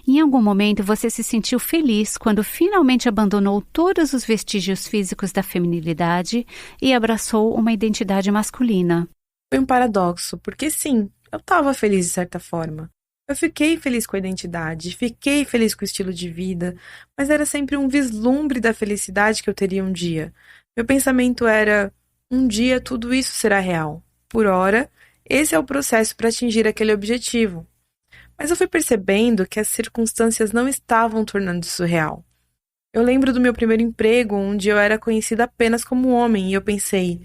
em algum momento você se sentiu feliz quando finalmente abandonou todos os vestígios físicos da feminilidade e abraçou uma identidade masculina? Foi um paradoxo, porque sim, eu estava feliz de certa forma. Eu fiquei feliz com a identidade, fiquei feliz com o estilo de vida, mas era sempre um vislumbre da felicidade que eu teria um dia. Meu pensamento era, um dia tudo isso será real. Por ora, esse é o processo para atingir aquele objetivo. Mas eu fui percebendo que as circunstâncias não estavam tornando isso real. Eu lembro do meu primeiro emprego, onde eu era conhecida apenas como homem, e eu pensei,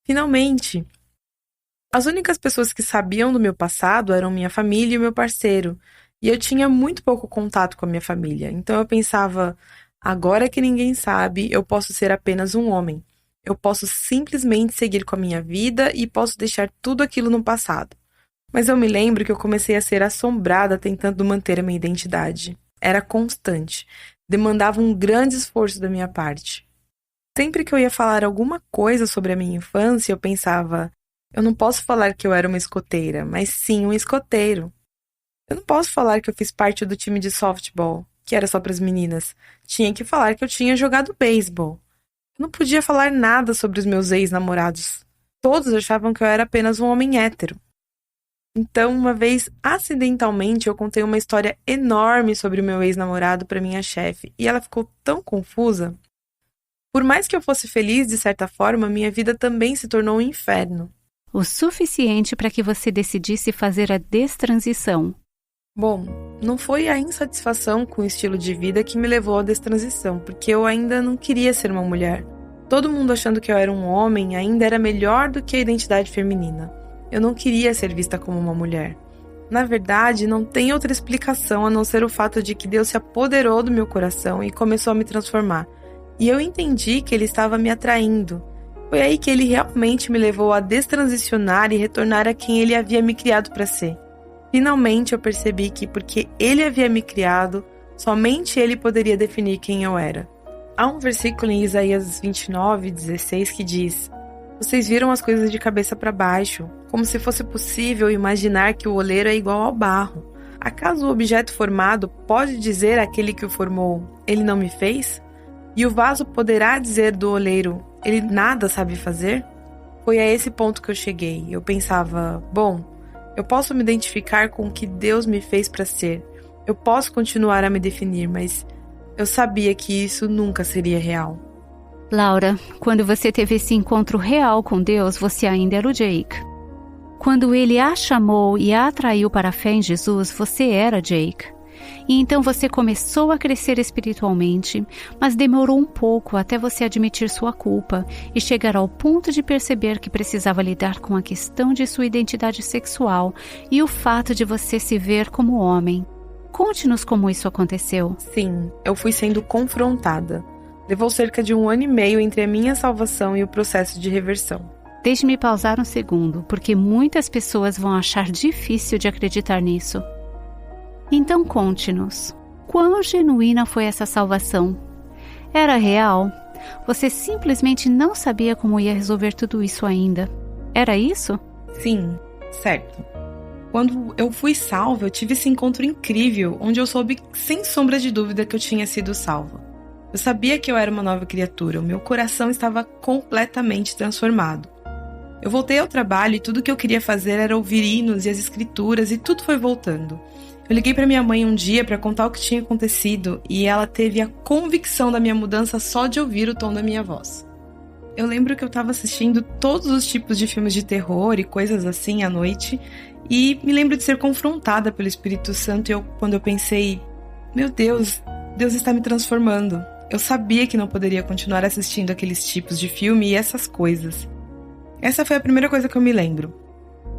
finalmente, as únicas pessoas que sabiam do meu passado eram minha família e o meu parceiro, e eu tinha muito pouco contato com a minha família. Então eu pensava, agora que ninguém sabe, eu posso ser apenas um homem. Eu posso simplesmente seguir com a minha vida e posso deixar tudo aquilo no passado. Mas eu me lembro que eu comecei a ser assombrada tentando manter a minha identidade. Era constante. Demandava um grande esforço da minha parte. Sempre que eu ia falar alguma coisa sobre a minha infância, eu pensava, eu não posso falar que eu era uma escoteira, mas sim um escoteiro. Eu não posso falar que eu fiz parte do time de softball, que era só para as meninas. Tinha que falar que eu tinha jogado beisebol. Eu não podia falar nada sobre os meus ex-namorados. Todos achavam que eu era apenas um homem hétero. Então, uma vez, acidentalmente, eu contei uma história enorme sobre o meu ex-namorado para minha chefe, e ela ficou tão confusa. Por mais que eu fosse feliz, de certa forma, minha vida também se tornou um inferno. O suficiente para que você decidisse fazer a destransição. Bom, não foi a insatisfação com o estilo de vida que me levou à destransição, porque eu ainda não queria ser uma mulher. Todo mundo achando que eu era um homem ainda era melhor do que a identidade feminina. Eu não queria ser vista como uma mulher. Na verdade, não tem outra explicação a não ser o fato de que Deus se apoderou do meu coração e começou a me transformar. E eu entendi que Ele estava me atraindo. Foi aí que Ele realmente me levou a destransicionar e retornar a quem Ele havia me criado para ser. Finalmente eu percebi que, porque Ele havia me criado, somente Ele poderia definir quem eu era. Há um versículo em Isaías 29:16 que diz: vocês viram as coisas de cabeça para baixo, como se fosse possível imaginar que o oleiro é igual ao barro. Acaso o objeto formado pode dizer àquele que o formou, ele não me fez? E o vaso poderá dizer do oleiro, ele nada sabe fazer? Foi a esse ponto que eu cheguei. Eu pensava, bom, eu posso me identificar com o que Deus me fez para ser. Eu posso continuar a me definir, mas eu sabia que isso nunca seria real. Laura, quando você teve esse encontro real com Deus, você ainda era o Jake. Quando ele a chamou e a atraiu para a fé em Jesus, você era Jake. E então você começou a crescer espiritualmente, mas demorou um pouco até você admitir sua culpa e chegar ao ponto de perceber que precisava lidar com a questão de sua identidade sexual e o fato de você se ver como homem. Conte-nos como isso aconteceu. Sim, eu fui sendo confrontada. Levou cerca de 1 ano e meio entre a minha salvação e o processo de reversão. Deixe-me pausar um segundo, porque muitas pessoas vão achar difícil de acreditar nisso. Então conte-nos, quão genuína foi essa salvação? Era real? Você simplesmente não sabia como ia resolver tudo isso ainda. Era isso? Sim, certo. Quando eu fui salva, eu tive esse encontro incrível, onde eu soube sem sombra de dúvida que eu tinha sido salva. Eu sabia que eu era uma nova criatura, o meu coração estava completamente transformado. Eu voltei ao trabalho e tudo que eu queria fazer era ouvir hinos e as escrituras e tudo foi voltando. Eu liguei para minha mãe um dia para contar o que tinha acontecido e ela teve a convicção da minha mudança só de ouvir o tom da minha voz. Eu lembro que eu estava assistindo todos os tipos de filmes de terror e coisas assim à noite e me lembro de ser confrontada pelo Espírito Santo quando eu pensei, meu Deus, Deus está me transformando. Eu sabia que não poderia continuar assistindo aqueles tipos de filme e essas coisas. Essa foi a primeira coisa que eu me lembro.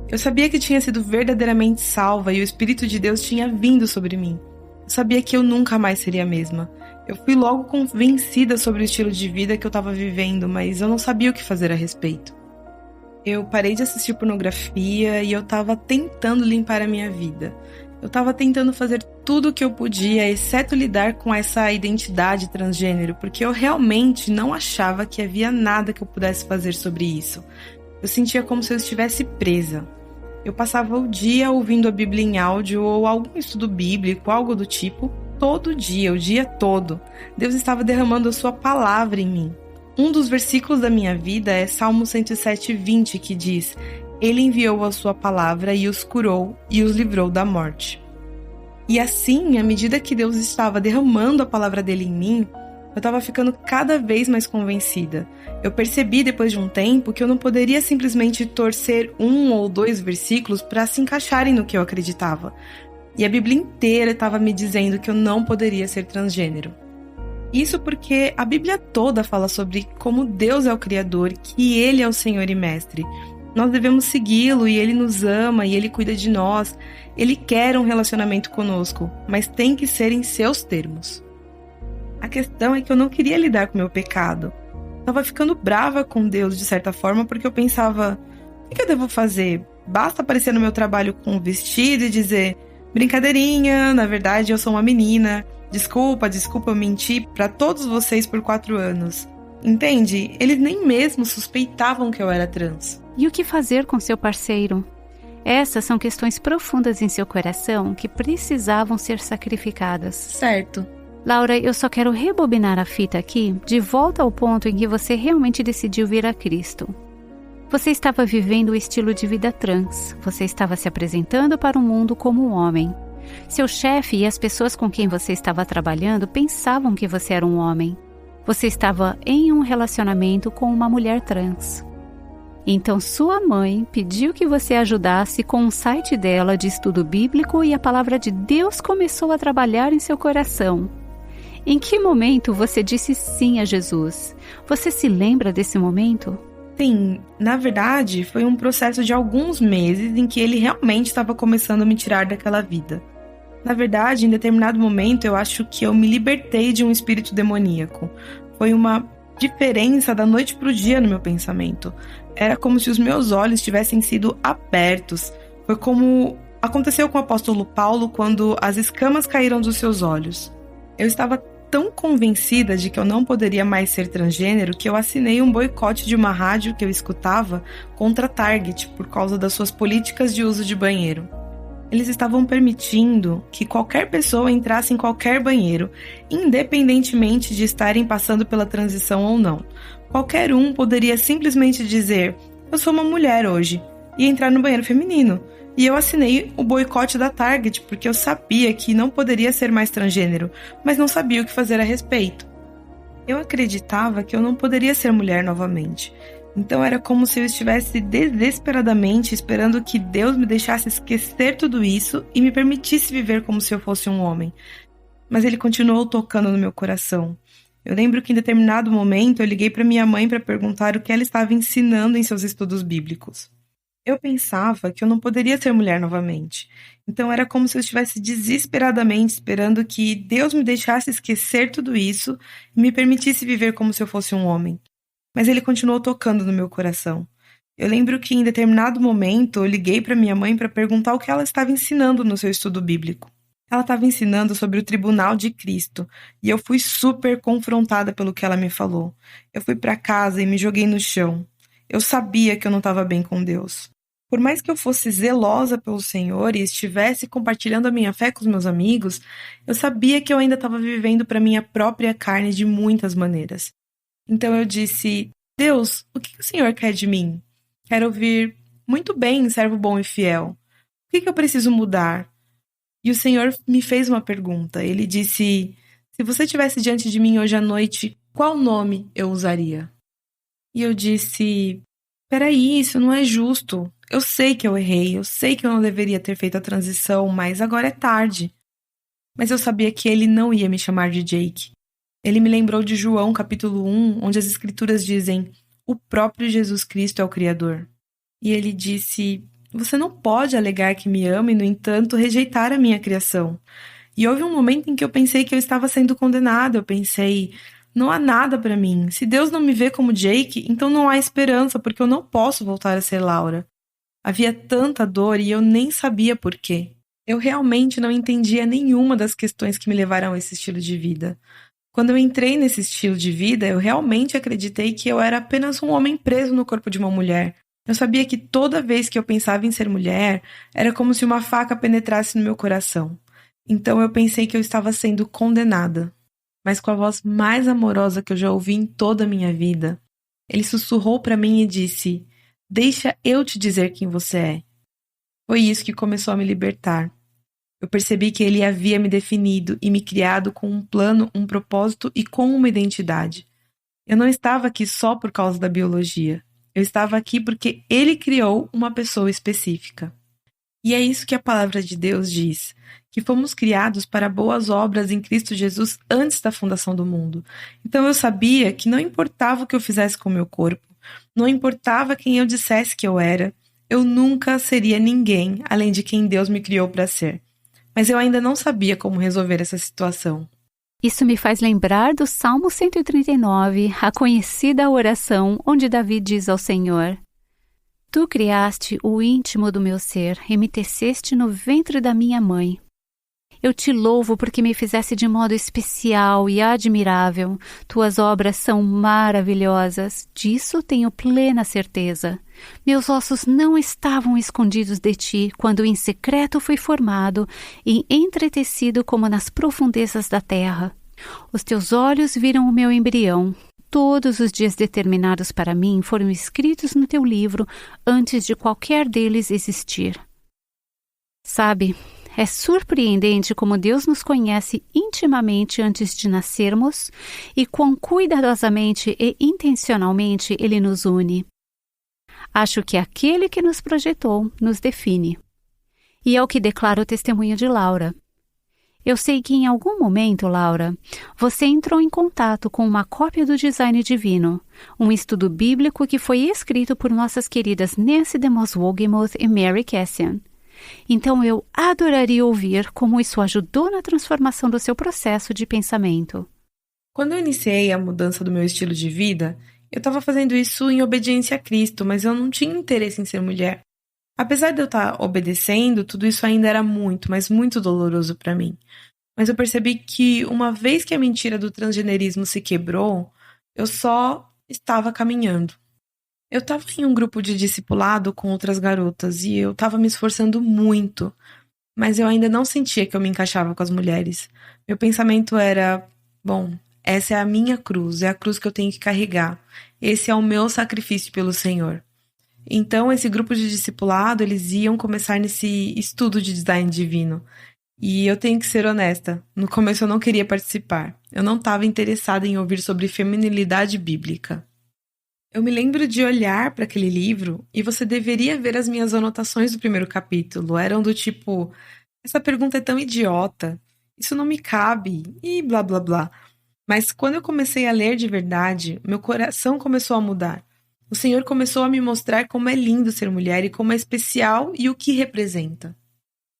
Eu sabia que tinha sido verdadeiramente salva e o Espírito de Deus tinha vindo sobre mim. Eu sabia que eu nunca mais seria a mesma. Eu fui logo convencida sobre o estilo de vida que eu estava vivendo, mas eu não sabia o que fazer a respeito. Eu parei de assistir pornografia e eu estava tentando limpar a minha vida. Eu estava tentando fazer tudo o que eu podia, exceto lidar com essa identidade transgênero, porque eu realmente não achava que havia nada que eu pudesse fazer sobre isso. Eu sentia como se eu estivesse presa. Eu passava o dia ouvindo a Bíblia em áudio ou algum estudo bíblico, algo do tipo, todo dia, o dia todo. Deus estava derramando a sua palavra em mim. Um dos versículos da minha vida é Salmo 107:20, que diz: Ele enviou a sua palavra e os curou e os livrou da morte. E assim, à medida que Deus estava derramando a palavra dele em mim, eu estava ficando cada vez mais convencida. Eu percebi depois de um tempo que eu não poderia simplesmente torcer 1 ou 2 versículos para se encaixarem no que eu acreditava. E a Bíblia inteira estava me dizendo que eu não poderia ser transgênero. Isso porque a Bíblia toda fala sobre como Deus é o Criador, que Ele é o Senhor e Mestre. Nós devemos segui-lo e Ele nos ama e Ele cuida de nós. Ele quer um relacionamento conosco, mas tem que ser em seus termos. A questão é que eu não queria lidar com o meu pecado. Estava ficando brava com Deus de certa forma porque eu pensava, o que eu devo fazer? Basta aparecer no meu trabalho com um vestido e dizer, brincadeirinha, na verdade eu sou uma menina. Desculpa, eu menti para todos vocês por 4 anos. Entende? Eles nem mesmo suspeitavam que eu era trans. E o que fazer com seu parceiro? Essas são questões profundas em seu coração que precisavam ser sacrificadas. Certo. Laura, eu só quero rebobinar a fita aqui, de volta ao ponto em que você realmente decidiu vir a Cristo. Você estava vivendo o estilo de vida trans. Você estava se apresentando para o mundo como um homem. Seu chefe e as pessoas com quem você estava trabalhando pensavam que você era um homem. Você estava em um relacionamento com uma mulher trans. Então sua mãe pediu que você ajudasse com um site dela de estudo bíblico e a palavra de Deus começou a trabalhar em seu coração. Em que momento você disse sim a Jesus? Você se lembra desse momento? Sim, na verdade foi um processo de alguns meses em que ele realmente estava começando a me tirar daquela vida. Na verdade, em determinado momento eu acho que eu me libertei de um espírito demoníaco. Foi uma diferença da noite para o dia no meu pensamento. Era como se os meus olhos tivessem sido abertos. Foi como aconteceu com o apóstolo Paulo quando as escamas caíram dos seus olhos. Eu estava tão convencida de que eu não poderia mais ser transgênero que eu assinei um boicote de uma rádio que eu escutava contra a Target por causa das suas políticas de uso de banheiro. Eles estavam permitindo que qualquer pessoa entrasse em qualquer banheiro, independentemente de estarem passando pela transição ou não. Qualquer um poderia simplesmente dizer: eu sou uma mulher hoje, e entrar no banheiro feminino. E eu assinei o boicote da Target porque eu sabia que não poderia ser mais transgênero, mas não sabia o que fazer a respeito. Eu acreditava que eu não poderia ser mulher novamente. Então era como se eu estivesse desesperadamente esperando que Deus me deixasse esquecer tudo isso e me permitisse viver como se eu fosse um homem. Mas ele continuou tocando no meu coração. Eu lembro que em determinado momento eu liguei para minha mãe para perguntar o que ela estava ensinando em seus estudos bíblicos. Eu pensava que eu não poderia ser mulher novamente. Então era como se eu estivesse desesperadamente esperando que Deus me deixasse esquecer tudo isso e me permitisse viver como se eu fosse um homem. Mas ele continuou tocando no meu coração. Eu lembro que em determinado momento eu liguei para minha mãe para perguntar o que ela estava ensinando no seu estudo bíblico. Ela estava ensinando sobre o tribunal de Cristo e eu fui super confrontada pelo que ela me falou. Eu fui para casa e me joguei no chão. Eu sabia que eu não estava bem com Deus. Por mais que eu fosse zelosa pelo Senhor e estivesse compartilhando a minha fé com os meus amigos, eu sabia que eu ainda estava vivendo para minha própria carne de muitas maneiras. Então eu disse: Deus, o que o Senhor quer de mim? Quero ouvir: muito bem, servo bom e fiel. O que eu preciso mudar? E o Senhor me fez uma pergunta. Ele disse: se você estivesse diante de mim hoje à noite, qual nome eu usaria? E eu disse: peraí, isso não é justo. Eu sei que eu errei, eu sei que eu não deveria ter feito a transição, mas agora é tarde. Mas eu sabia que ele não ia me chamar de Jake. Ele me lembrou de João, capítulo 1, onde as escrituras dizem: o próprio Jesus Cristo é o Criador. E ele disse: você não pode alegar que me ama e, no entanto, rejeitar a minha criação. E houve um momento em que eu pensei que eu estava sendo condenada. Eu pensei: não há nada para mim. Se Deus não me vê como Jake, então não há esperança, porque eu não posso voltar a ser Laura. Havia tanta dor e eu nem sabia por quê. Eu realmente não entendia nenhuma das questões que me levaram a esse estilo de vida. Quando eu entrei nesse estilo de vida, eu realmente acreditei que eu era apenas um homem preso no corpo de uma mulher. Eu sabia que toda vez que eu pensava em ser mulher, era como se uma faca penetrasse no meu coração. Então eu pensei que eu estava sendo condenada. Mas com a voz mais amorosa que eu já ouvi em toda a minha vida, ele sussurrou para mim e disse: deixa eu te dizer quem você é. Foi isso que começou a me libertar. Eu percebi que ele havia me definido e me criado com um plano, um propósito e com uma identidade. Eu não estava aqui só por causa da biologia. Eu estava aqui porque ele criou uma pessoa específica. E é isso que a palavra de Deus diz, que fomos criados para boas obras em Cristo Jesus antes da fundação do mundo. Então eu sabia que não importava o que eu fizesse com o meu corpo, não importava quem eu dissesse que eu era, eu nunca seria ninguém além de quem Deus me criou para ser. Mas eu ainda não sabia como resolver essa situação. Isso me faz lembrar do Salmo 139, a conhecida oração onde Davi diz ao Senhor: tu criaste o íntimo do meu ser e me teceste no ventre da minha mãe. Eu te louvo porque me fizeste de modo especial e admirável. Tuas obras são maravilhosas, disso tenho plena certeza. Meus ossos não estavam escondidos de ti quando em secreto fui formado e entretecido como nas profundezas da terra. Os teus olhos viram o meu embrião. Todos os dias determinados para mim foram escritos no teu livro antes de qualquer deles existir. Sabe, é surpreendente como Deus nos conhece intimamente antes de nascermos e quão cuidadosamente e intencionalmente Ele nos une. Acho que aquele que nos projetou nos define. E é o que declara o testemunho de Laura. Eu sei que em algum momento, Laura, você entrou em contato com uma cópia do Design Divino, um estudo bíblico que foi escrito por nossas queridas Nancy DeMoss Wogemuth e Mary Cassian. Então eu adoraria ouvir como isso ajudou na transformação do seu processo de pensamento. Quando eu iniciei a mudança do meu estilo de vida, eu estava fazendo isso em obediência a Cristo, mas eu não tinha interesse em ser mulher. Apesar de eu estar obedecendo, tudo isso ainda era muito, mas muito doloroso para mim. Mas eu percebi que uma vez que a mentira do transgenerismo se quebrou, eu só estava caminhando. Eu estava em um grupo de discipulado com outras garotas e eu estava me esforçando muito. mas eu ainda não sentia que eu me encaixava com as mulheres. Meu pensamento era, bom, essa é a minha cruz, é a cruz que eu tenho que carregar. Esse é o meu sacrifício pelo Senhor. Então, esse grupo de discipulado, eles iam começar nesse estudo de design divino. E eu tenho que ser honesta, no começo eu não queria participar. Eu não estava interessada em ouvir sobre feminilidade bíblica. Eu me lembro de olhar para aquele livro e você deveria ver as minhas anotações do primeiro capítulo. Eram do tipo, essa pergunta é tão idiota, isso não me cabe, e blá blá blá. Mas quando eu comecei a ler de verdade, meu coração começou a mudar. O Senhor começou a me mostrar como é lindo ser mulher e como é especial e o que representa.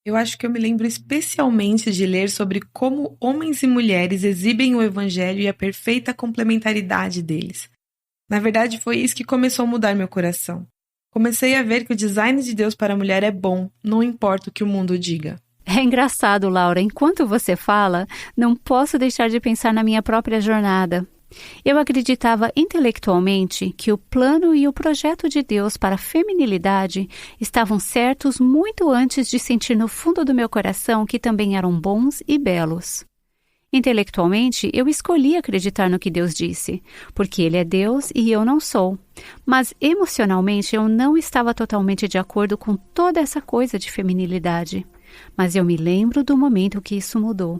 Eu acho que eu me lembro especialmente de ler sobre como homens e mulheres exibem o Evangelho e a perfeita complementaridade deles. Na verdade, foi isso que começou a mudar meu coração. Comecei a ver que o design de Deus para a mulher é bom, não importa o que o mundo diga. É engraçado, Laura. Enquanto você fala, não posso deixar de pensar na minha própria jornada. Eu acreditava intelectualmente que o plano e o projeto de Deus para a feminilidade estavam certos muito antes de sentir no fundo do meu coração que também eram bons e belos. Intelectualmente, eu escolhi acreditar no que Deus disse, porque Ele é Deus e eu não sou. Mas emocionalmente eu não estava totalmente de acordo com toda essa coisa de feminilidade. Mas eu me lembro do momento que isso mudou.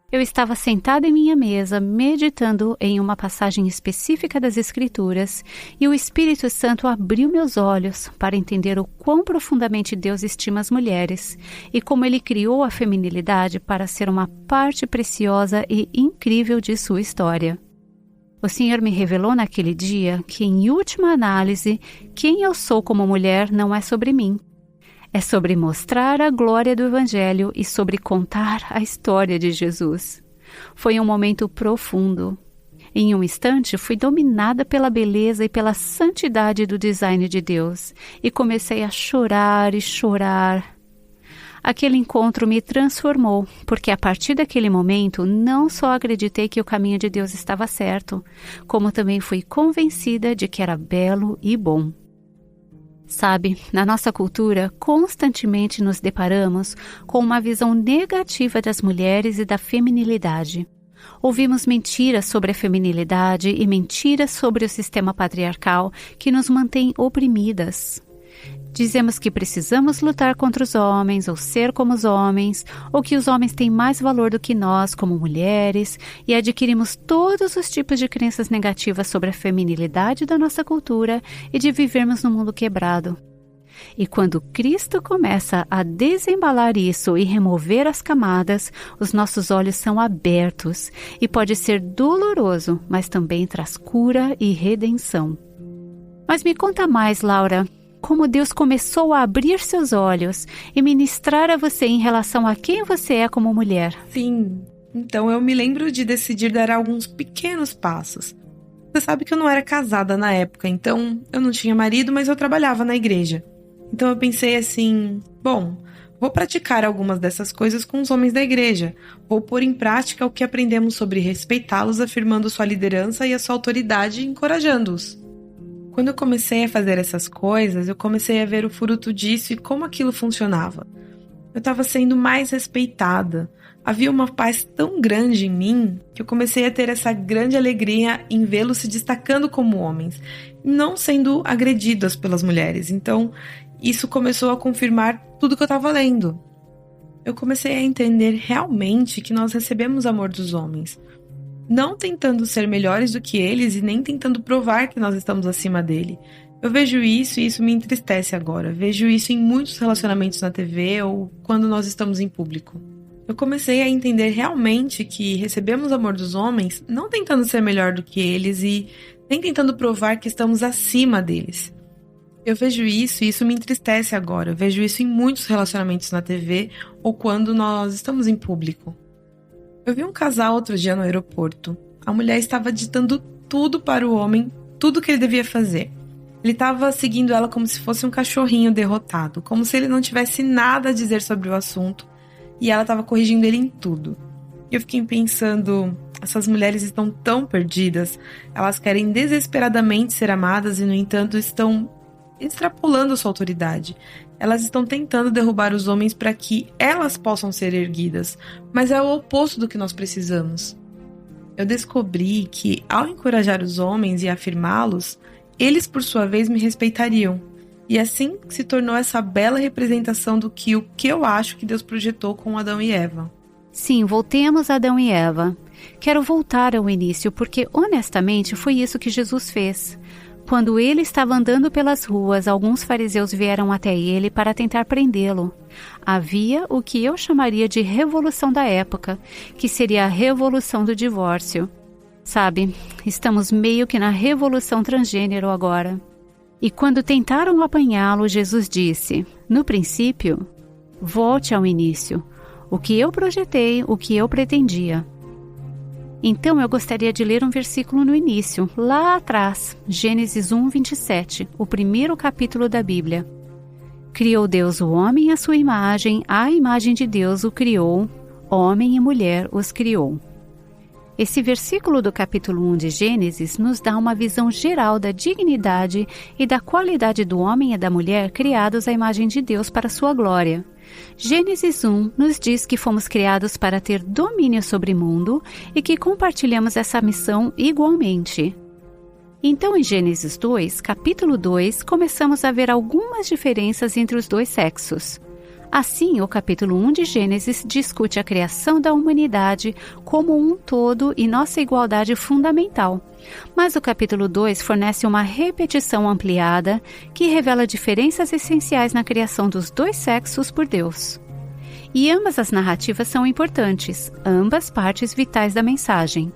Eu estava sentada em minha mesa, meditando em uma passagem específica das Escrituras, e o Espírito Santo abriu meus olhos para entender o quão profundamente Deus estima as mulheres e como Ele criou a feminilidade para ser uma parte preciosa e incrível de sua história. O Senhor me revelou naquele dia que, em última análise, quem eu sou como mulher não é sobre mim. É sobre mostrar a glória do Evangelho e sobre contar a história de Jesus. Foi um momento profundo. Em um instante, fui dominada pela beleza e pela santidade do design de Deus e comecei a chorar e chorar. Aquele encontro me transformou, porque a partir daquele momento não só acreditei que o caminho de Deus estava certo, como também fui convencida de que era belo e bom. Sabe, na nossa cultura, constantemente nos deparamos com uma visão negativa das mulheres e da feminilidade. Ouvimos mentiras sobre a feminilidade e mentiras sobre o sistema patriarcal que nos mantém oprimidas. Dizemos que precisamos lutar contra os homens ou ser como os homens, ou que os homens têm mais valor do que nós como mulheres, e adquirimos todos os tipos de crenças negativas sobre a feminilidade da nossa cultura e de vivermos num mundo quebrado. E quando Cristo começa a desembalar isso e remover as camadas, os nossos olhos são abertos e pode ser doloroso, mas também traz cura e redenção. Mas me conta mais, Laura. Como Deus começou a abrir seus olhos e ministrar a você em relação a quem você é como mulher. Sim, então eu me lembro de decidir dar alguns pequenos passos. Você sabe que eu não era casada na época, então eu não tinha marido, mas eu trabalhava na igreja. Então eu pensei assim, bom, vou praticar algumas dessas coisas com os homens da igreja. Vou pôr em prática o que aprendemos sobre respeitá-los, afirmando sua liderança e a sua autoridade e encorajando-os. Quando eu comecei a fazer essas coisas, eu comecei a ver o fruto disso e como aquilo funcionava. Eu estava sendo mais respeitada. Havia uma paz tão grande em mim que eu comecei a ter essa grande alegria em vê-los se destacando como homens, não sendo agredidas pelas mulheres. Então, isso começou a confirmar tudo que eu estava lendo. Eu comecei a entender realmente que nós recebemos amor dos homens. Não tentando ser melhores do que eles e nem tentando provar que nós estamos acima dele. Eu vejo isso e isso me entristece agora. Vejo isso em muitos relacionamentos na TV ou quando nós estamos em público. Eu comecei a entender realmente que recebemos amor dos homens não tentando ser melhor do que eles e nem tentando provar que estamos acima deles. Eu vejo isso e isso me entristece agora. Eu vejo isso em muitos relacionamentos na TV ou quando nós estamos em público. Eu vi um casal outro dia no aeroporto. A mulher estava ditando tudo para o homem, tudo que ele devia fazer. Ele estava seguindo ela como se fosse um cachorrinho derrotado, como se ele não tivesse nada a dizer sobre o assunto, e ela estava corrigindo ele em tudo. E eu fiquei pensando, essas mulheres estão tão perdidas, elas querem desesperadamente ser amadas e, no entanto, estão extrapolando a sua autoridade. Elas estão tentando derrubar os homens para que elas possam ser erguidas, mas é o oposto do que nós precisamos. Eu descobri que, ao encorajar os homens e afirmá-los, eles, por sua vez, me respeitariam. E assim se tornou essa bela representação do que eu acho que Deus projetou com Adão e Eva. Sim, voltemos a Adão e Eva. Quero voltar ao início, porque, honestamente, foi isso que Jesus fez. Quando ele estava andando pelas ruas, alguns fariseus vieram até ele para tentar prendê-lo. Havia o que eu chamaria de revolução da época, que seria a revolução do divórcio. Sabe, estamos meio que na revolução transgênero agora. E quando tentaram apanhá-lo, Jesus disse, no princípio, volte ao início, o que eu projetei, o que eu pretendia. Então eu gostaria de ler um versículo no início, lá atrás, Gênesis 1, 27, o primeiro capítulo da Bíblia. Criou Deus o homem à sua imagem, à imagem de Deus o criou, homem e mulher os criou. Esse versículo do capítulo 1 de Gênesis nos dá uma visão geral da dignidade e da qualidade do homem e da mulher criados à imagem de Deus para sua glória. Gênesis 1 nos diz que fomos criados para ter domínio sobre o mundo e que compartilhamos essa missão igualmente. Então, em Gênesis 2, capítulo 2, começamos a ver algumas diferenças entre os dois sexos. Assim, o capítulo 1 de Gênesis discute a criação da humanidade como um todo e nossa igualdade fundamental. Mas o capítulo 2 fornece uma repetição ampliada que revela diferenças essenciais na criação dos dois sexos por Deus. E ambas as narrativas são importantes, ambas partes vitais da mensagem.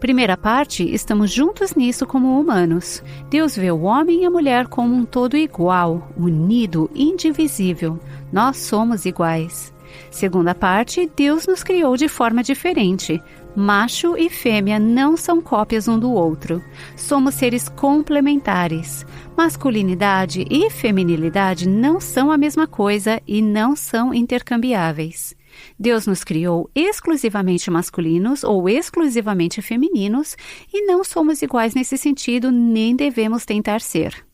Primeira parte, estamos juntos nisso como humanos. Deus vê o homem e a mulher como um todo igual, unido, indivisível. Nós somos iguais. Segunda parte, Deus nos criou de forma diferente. Macho e fêmea não são cópias um do outro. Somos seres complementares. Masculinidade e feminilidade não são a mesma coisa e não são intercambiáveis. Deus nos criou exclusivamente masculinos ou exclusivamente femininos e não somos iguais nesse sentido, nem devemos tentar ser.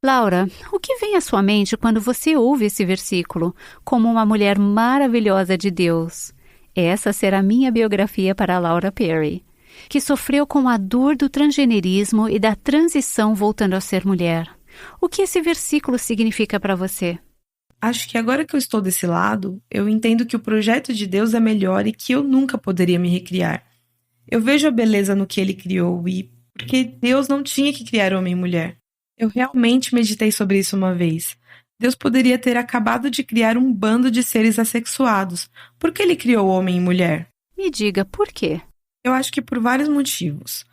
Laura, o que vem à sua mente quando você ouve esse versículo, como uma mulher maravilhosa de Deus? Essa será minha biografia para Laura Perry, que sofreu com a dor do transgenerismo e da transição voltando a ser mulher. O que esse versículo significa para você? Acho que agora que eu estou desse lado, eu entendo que o projeto de Deus é melhor e que eu nunca poderia me recriar. Eu vejo a beleza no que ele criou e porque Deus não tinha que criar homem e mulher. Eu realmente meditei sobre isso uma vez. Deus poderia ter acabado de criar um bando de seres assexuados. Por que ele criou homem e mulher? Me diga, por quê? Eu acho que por vários motivos.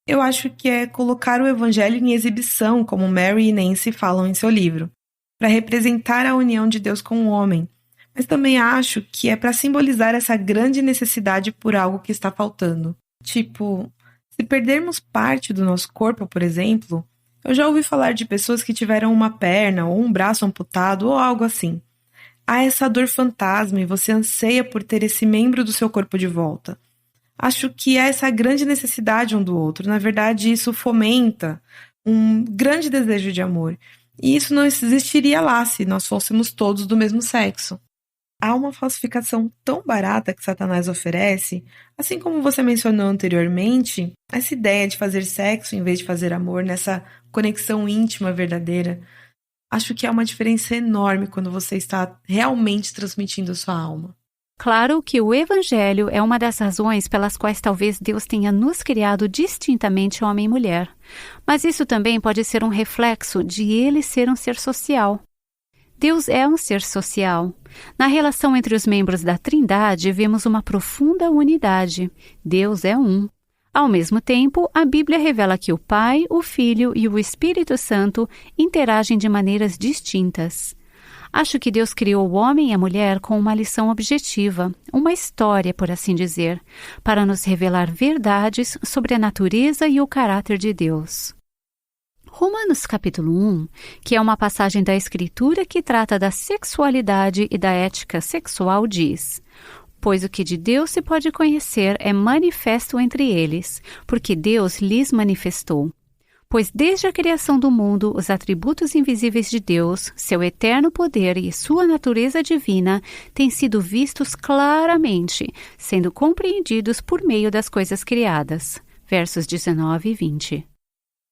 Eu acho que é colocar o evangelho em exibição, como Mary e Nancy falam em seu livro, para representar a união de Deus com o homem. Mas também acho que é para simbolizar essa grande necessidade por algo que está faltando. Tipo, se perdermos parte do nosso corpo, por exemplo, eu já ouvi falar de pessoas que tiveram uma perna ou um braço amputado ou algo assim. Há essa dor fantasma e você anseia por ter esse membro do seu corpo de volta. Acho que há essa grande necessidade um do outro. Na verdade, isso fomenta um grande desejo de amor. E isso não existiria lá se nós fôssemos todos do mesmo sexo. Há uma falsificação tão barata que Satanás oferece, assim como você mencionou anteriormente, essa ideia de fazer sexo em vez de fazer amor, nessa conexão íntima verdadeira. Acho que há uma diferença enorme quando você está realmente transmitindo a sua alma. Claro que o Evangelho é uma das razões pelas quais talvez Deus tenha nos criado distintamente homem e mulher. Mas isso também pode ser um reflexo de ele ser um ser social. Deus é um ser social. Na relação entre os membros da Trindade, vemos uma profunda unidade. Deus é um. Ao mesmo tempo, a Bíblia revela que o Pai, o Filho e o Espírito Santo interagem de maneiras distintas. Acho que Deus criou o homem e a mulher com uma lição objetiva, uma história, por assim dizer, para nos revelar verdades sobre a natureza e o caráter de Deus. Romanos capítulo 1, que é uma passagem da Escritura que trata da sexualidade e da ética sexual, diz: pois o que de Deus se pode conhecer é manifesto entre eles, porque Deus lhes manifestou. Pois desde a criação do mundo, os atributos invisíveis de Deus, seu eterno poder e sua natureza divina têm sido vistos claramente, sendo compreendidos por meio das coisas criadas. Versos 19 e 20.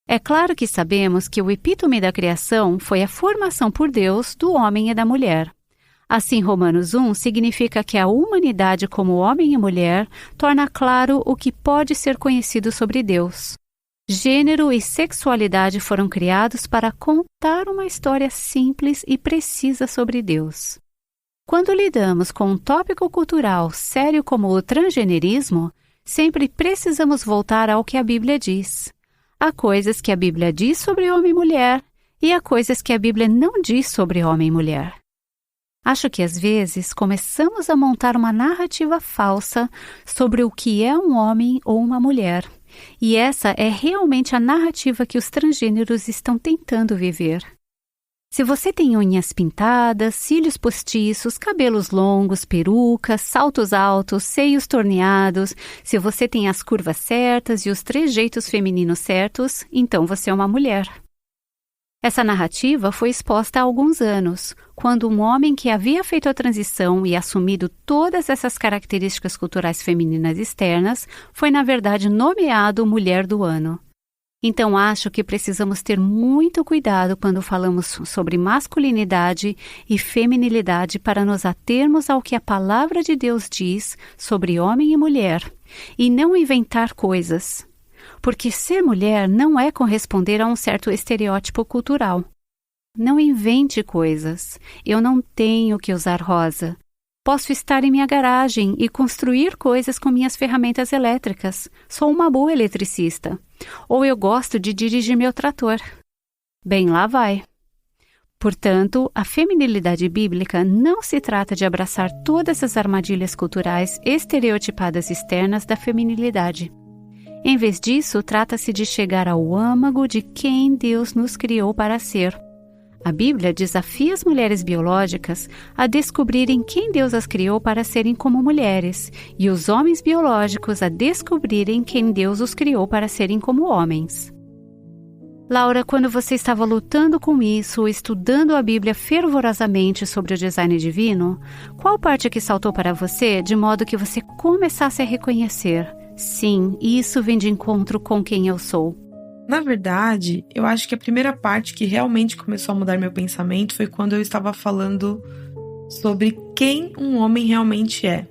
É claro que sabemos que o epítome da criação foi a formação por Deus do homem e da mulher. Assim, Romanos 1 significa que a humanidade como homem e mulher torna claro o que pode ser conhecido sobre Deus. Gênero e sexualidade foram criados para contar uma história simples e precisa sobre Deus. Quando lidamos com um tópico cultural sério como o transgenerismo, sempre precisamos voltar ao que a Bíblia diz. Há coisas que a Bíblia diz sobre homem e mulher e há coisas que a Bíblia não diz sobre homem e mulher. Acho que às vezes começamos a montar uma narrativa falsa sobre o que é um homem ou uma mulher. E essa é realmente a narrativa que os transgêneros estão tentando viver. Se você tem unhas pintadas, cílios postiços, cabelos longos, perucas, saltos altos, seios torneados, se você tem as curvas certas e os trejeitos femininos certos, então você é uma mulher. Essa narrativa foi exposta há alguns anos, quando um homem que havia feito a transição e assumido todas essas características culturais femininas externas foi, na verdade, nomeado Mulher do Ano. Então, acho que precisamos ter muito cuidado quando falamos sobre masculinidade e feminilidade para nos atermos ao que a palavra de Deus diz sobre homem e mulher, e não inventar coisas. Porque ser mulher não é corresponder a um certo estereótipo cultural. Não invente coisas. Eu não tenho que usar rosa. Posso estar em minha garagem e construir coisas com minhas ferramentas elétricas. Sou uma boa eletricista. Ou eu gosto de dirigir meu trator. Bem, lá vai. Portanto, a feminilidade bíblica não se trata de abraçar todas as armadilhas culturais estereotipadas externas da feminilidade. Em vez disso, trata-se de chegar ao âmago de quem Deus nos criou para ser. A Bíblia desafia as mulheres biológicas a descobrirem quem Deus as criou para serem como mulheres, e os homens biológicos a descobrirem quem Deus os criou para serem como homens. Laura, quando você estava lutando com isso, estudando a Bíblia fervorosamente sobre o design divino, qual parte que saltou para você de modo que você começasse a reconhecer: sim, isso vem de encontro com quem eu sou? Na verdade, eu acho que a primeira parte que realmente começou a mudar meu pensamento foi quando eu estava falando sobre quem um homem realmente é.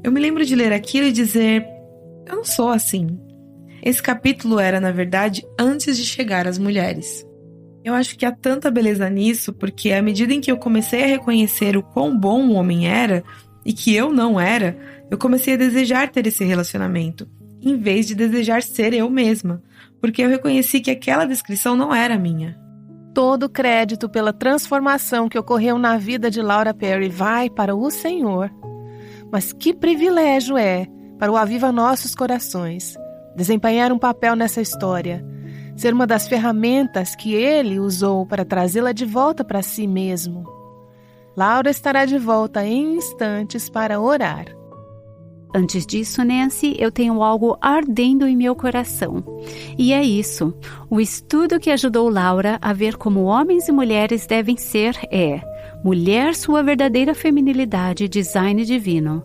Eu me lembro de ler aquilo e dizer: eu não sou assim. Esse capítulo era, na verdade, antes de chegar às mulheres. Eu acho que há tanta beleza nisso, porque à medida em que eu comecei a reconhecer o quão bom um homem era e que eu não era, eu comecei a desejar ter esse relacionamento, em vez de desejar ser eu mesma, porque eu reconheci que aquela descrição não era minha. Todo o crédito pela transformação que ocorreu na vida de Laura Perry vai para o Senhor. Mas que privilégio é para o Aviva Nossos Corações desempenhar um papel nessa história, ser uma das ferramentas que Ele usou para trazê-la de volta para si mesmo. Laura estará de volta em instantes para orar. Antes disso, Nancy, eu tenho algo ardendo em meu coração. E é isso. O estudo que ajudou Laura a ver como homens e mulheres devem ser é: mulher, sua verdadeira feminilidade, design divino.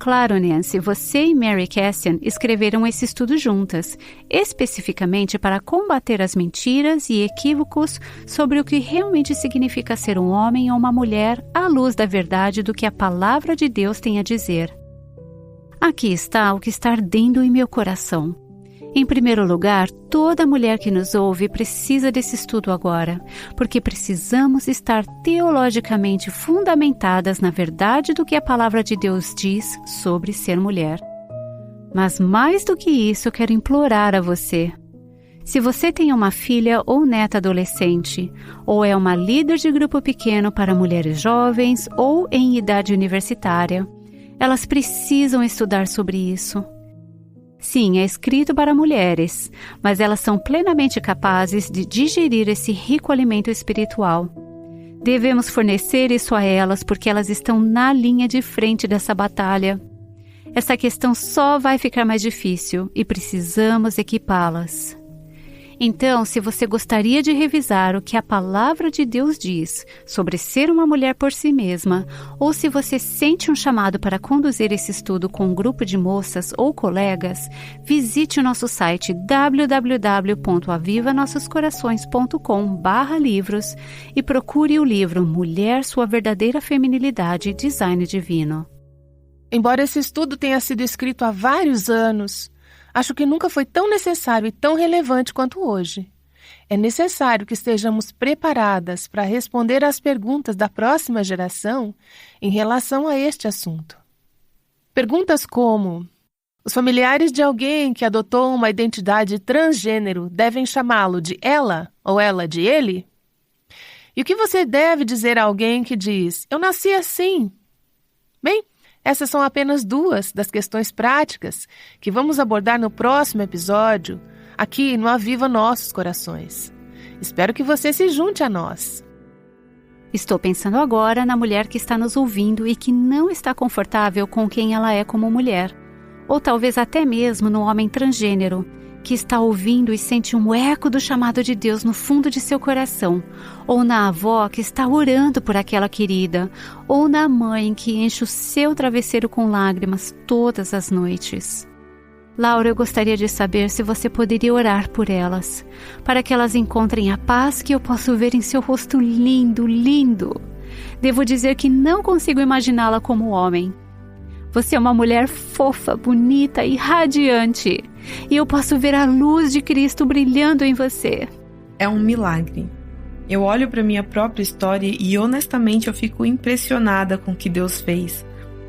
Claro, Nancy, você e Mary Cassian escreveram esse estudo juntas, especificamente para combater as mentiras e equívocos sobre o que realmente significa ser um homem ou uma mulher à luz da verdade do que a palavra de Deus tem a dizer. Aqui está o que está ardendo em meu coração. Em primeiro lugar, toda mulher que nos ouve precisa desse estudo agora, porque precisamos estar teologicamente fundamentadas na verdade do que a palavra de Deus diz sobre ser mulher. Mas mais do que isso, eu quero implorar a você. Se você tem uma filha ou neta adolescente, ou é uma líder de grupo pequeno para mulheres jovens ou em idade universitária, elas precisam estudar sobre isso. Sim, é escrito para mulheres, mas elas são plenamente capazes de digerir esse rico alimento espiritual. Devemos fornecer isso a elas porque elas estão na linha de frente dessa batalha. Essa questão só vai ficar mais difícil e precisamos equipá-las. Então, se você gostaria de revisar o que a Palavra de Deus diz sobre ser uma mulher por si mesma, ou se você sente um chamado para conduzir esse estudo com um grupo de moças ou colegas, visite o nosso site www.avivanossoscorações.com/livros e procure o livro Mulher, Sua Verdadeira Feminilidade e Design Divino. Embora esse estudo tenha sido escrito há vários anos, acho que nunca foi tão necessário e tão relevante quanto hoje. É necessário que estejamos preparadas para responder às perguntas da próxima geração em relação a este assunto. Perguntas como: os familiares de alguém que adotou uma identidade transgênero devem chamá-lo de ela ou ela de ele? E o que você deve dizer a alguém que diz: eu nasci assim? Bem, essas são apenas duas das questões práticas que vamos abordar no próximo episódio, aqui no Aviva Nossos Corações. Espero que você se junte a nós. Estou pensando agora na mulher que está nos ouvindo e que não está confortável com quem ela é como mulher. Ou talvez até mesmo no homem transgênero, que está ouvindo e sente um eco do chamado de Deus no fundo de seu coração, ou na avó que está orando por aquela querida, ou na mãe que enche o seu travesseiro com lágrimas todas as noites. Laura, eu gostaria de saber se você poderia orar por elas, para que elas encontrem a paz que eu posso ver em seu rosto lindo, lindo. Devo dizer que não consigo imaginá-la como homem. Você é uma mulher fofa, bonita e radiante. E eu posso ver a luz de Cristo brilhando em você. É um milagre. Eu olho para minha própria história e honestamente eu fico impressionada com o que Deus fez.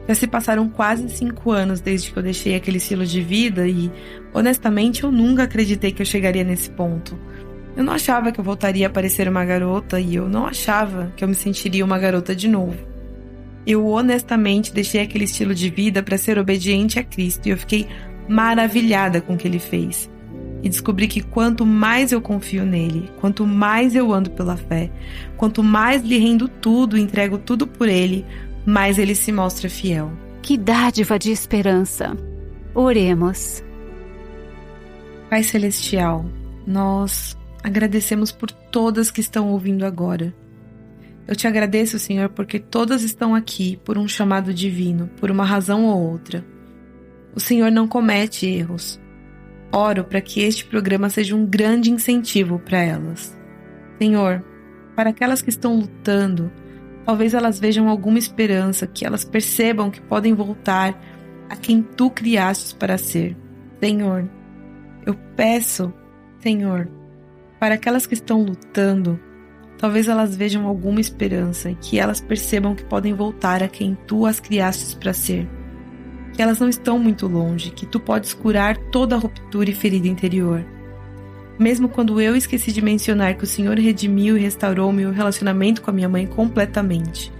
Já se passaram quase 5 anos desde que eu deixei aquele estilo de vida e, honestamente, eu nunca acreditei que eu chegaria nesse ponto. Eu não achava que eu voltaria a parecer uma garota e eu não achava que eu me sentiria uma garota de novo. Eu honestamente deixei aquele estilo de vida para ser obediente a Cristo e eu fiquei maravilhada com o que Ele fez. E descobri que quanto mais eu confio nele, quanto mais eu ando pela fé, quanto mais lhe rendo tudo, entrego tudo por Ele, mais Ele se mostra fiel. Que dádiva de esperança! Oremos. Pai Celestial, nós agradecemos por todas que estão ouvindo agora. Eu te agradeço, Senhor, porque todas estão aqui por um chamado divino, por uma razão ou outra. O Senhor não comete erros. Oro para que este programa seja um grande incentivo para elas. Senhor, para aquelas que estão lutando, talvez elas vejam alguma esperança, que elas percebam que podem voltar a quem Tu criastes para ser. Senhor, eu peço, Senhor, para aquelas que estão lutando, talvez elas vejam alguma esperança e que elas percebam que podem voltar a quem Tu as criastes para ser. Que elas não estão muito longe, que Tu podes curar toda a ruptura e ferida interior. Mesmo quando eu esqueci de mencionar que o Senhor redimiu e restaurou meu relacionamento com a minha mãe completamente.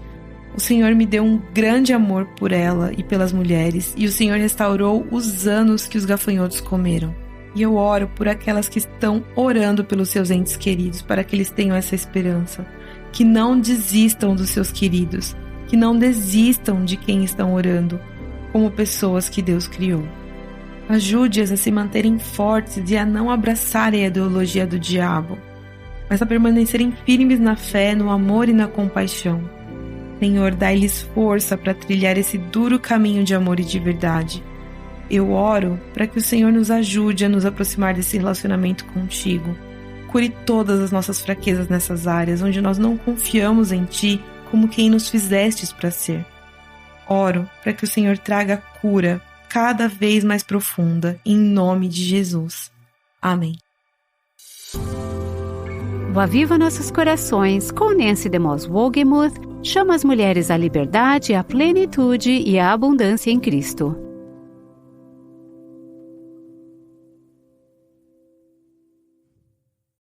O Senhor me deu um grande amor por ela e pelas mulheres, e o Senhor restaurou os anos que os gafanhotos comeram. E eu oro por aquelas que estão orando pelos seus entes queridos, para que eles tenham essa esperança. Que não desistam dos seus queridos, que não desistam de quem estão orando, como pessoas que Deus criou. Ajude-as a se manterem fortes e a não abraçarem a ideologia do diabo, mas a permanecerem firmes na fé, no amor e na compaixão. Senhor, dai-lhes força para trilhar esse duro caminho de amor e de verdade. Eu oro para que o Senhor nos ajude a nos aproximar desse relacionamento contigo. Cure todas as nossas fraquezas nessas áreas, onde nós não confiamos em Ti como quem nos fizestes para ser. Oro para que o Senhor traga cura cada vez mais profunda, em nome de Jesus. Amém. O Aviva Nossos Corações, com Nancy DeMoss Wolgemuth, chama as mulheres à liberdade, à plenitude e à abundância em Cristo.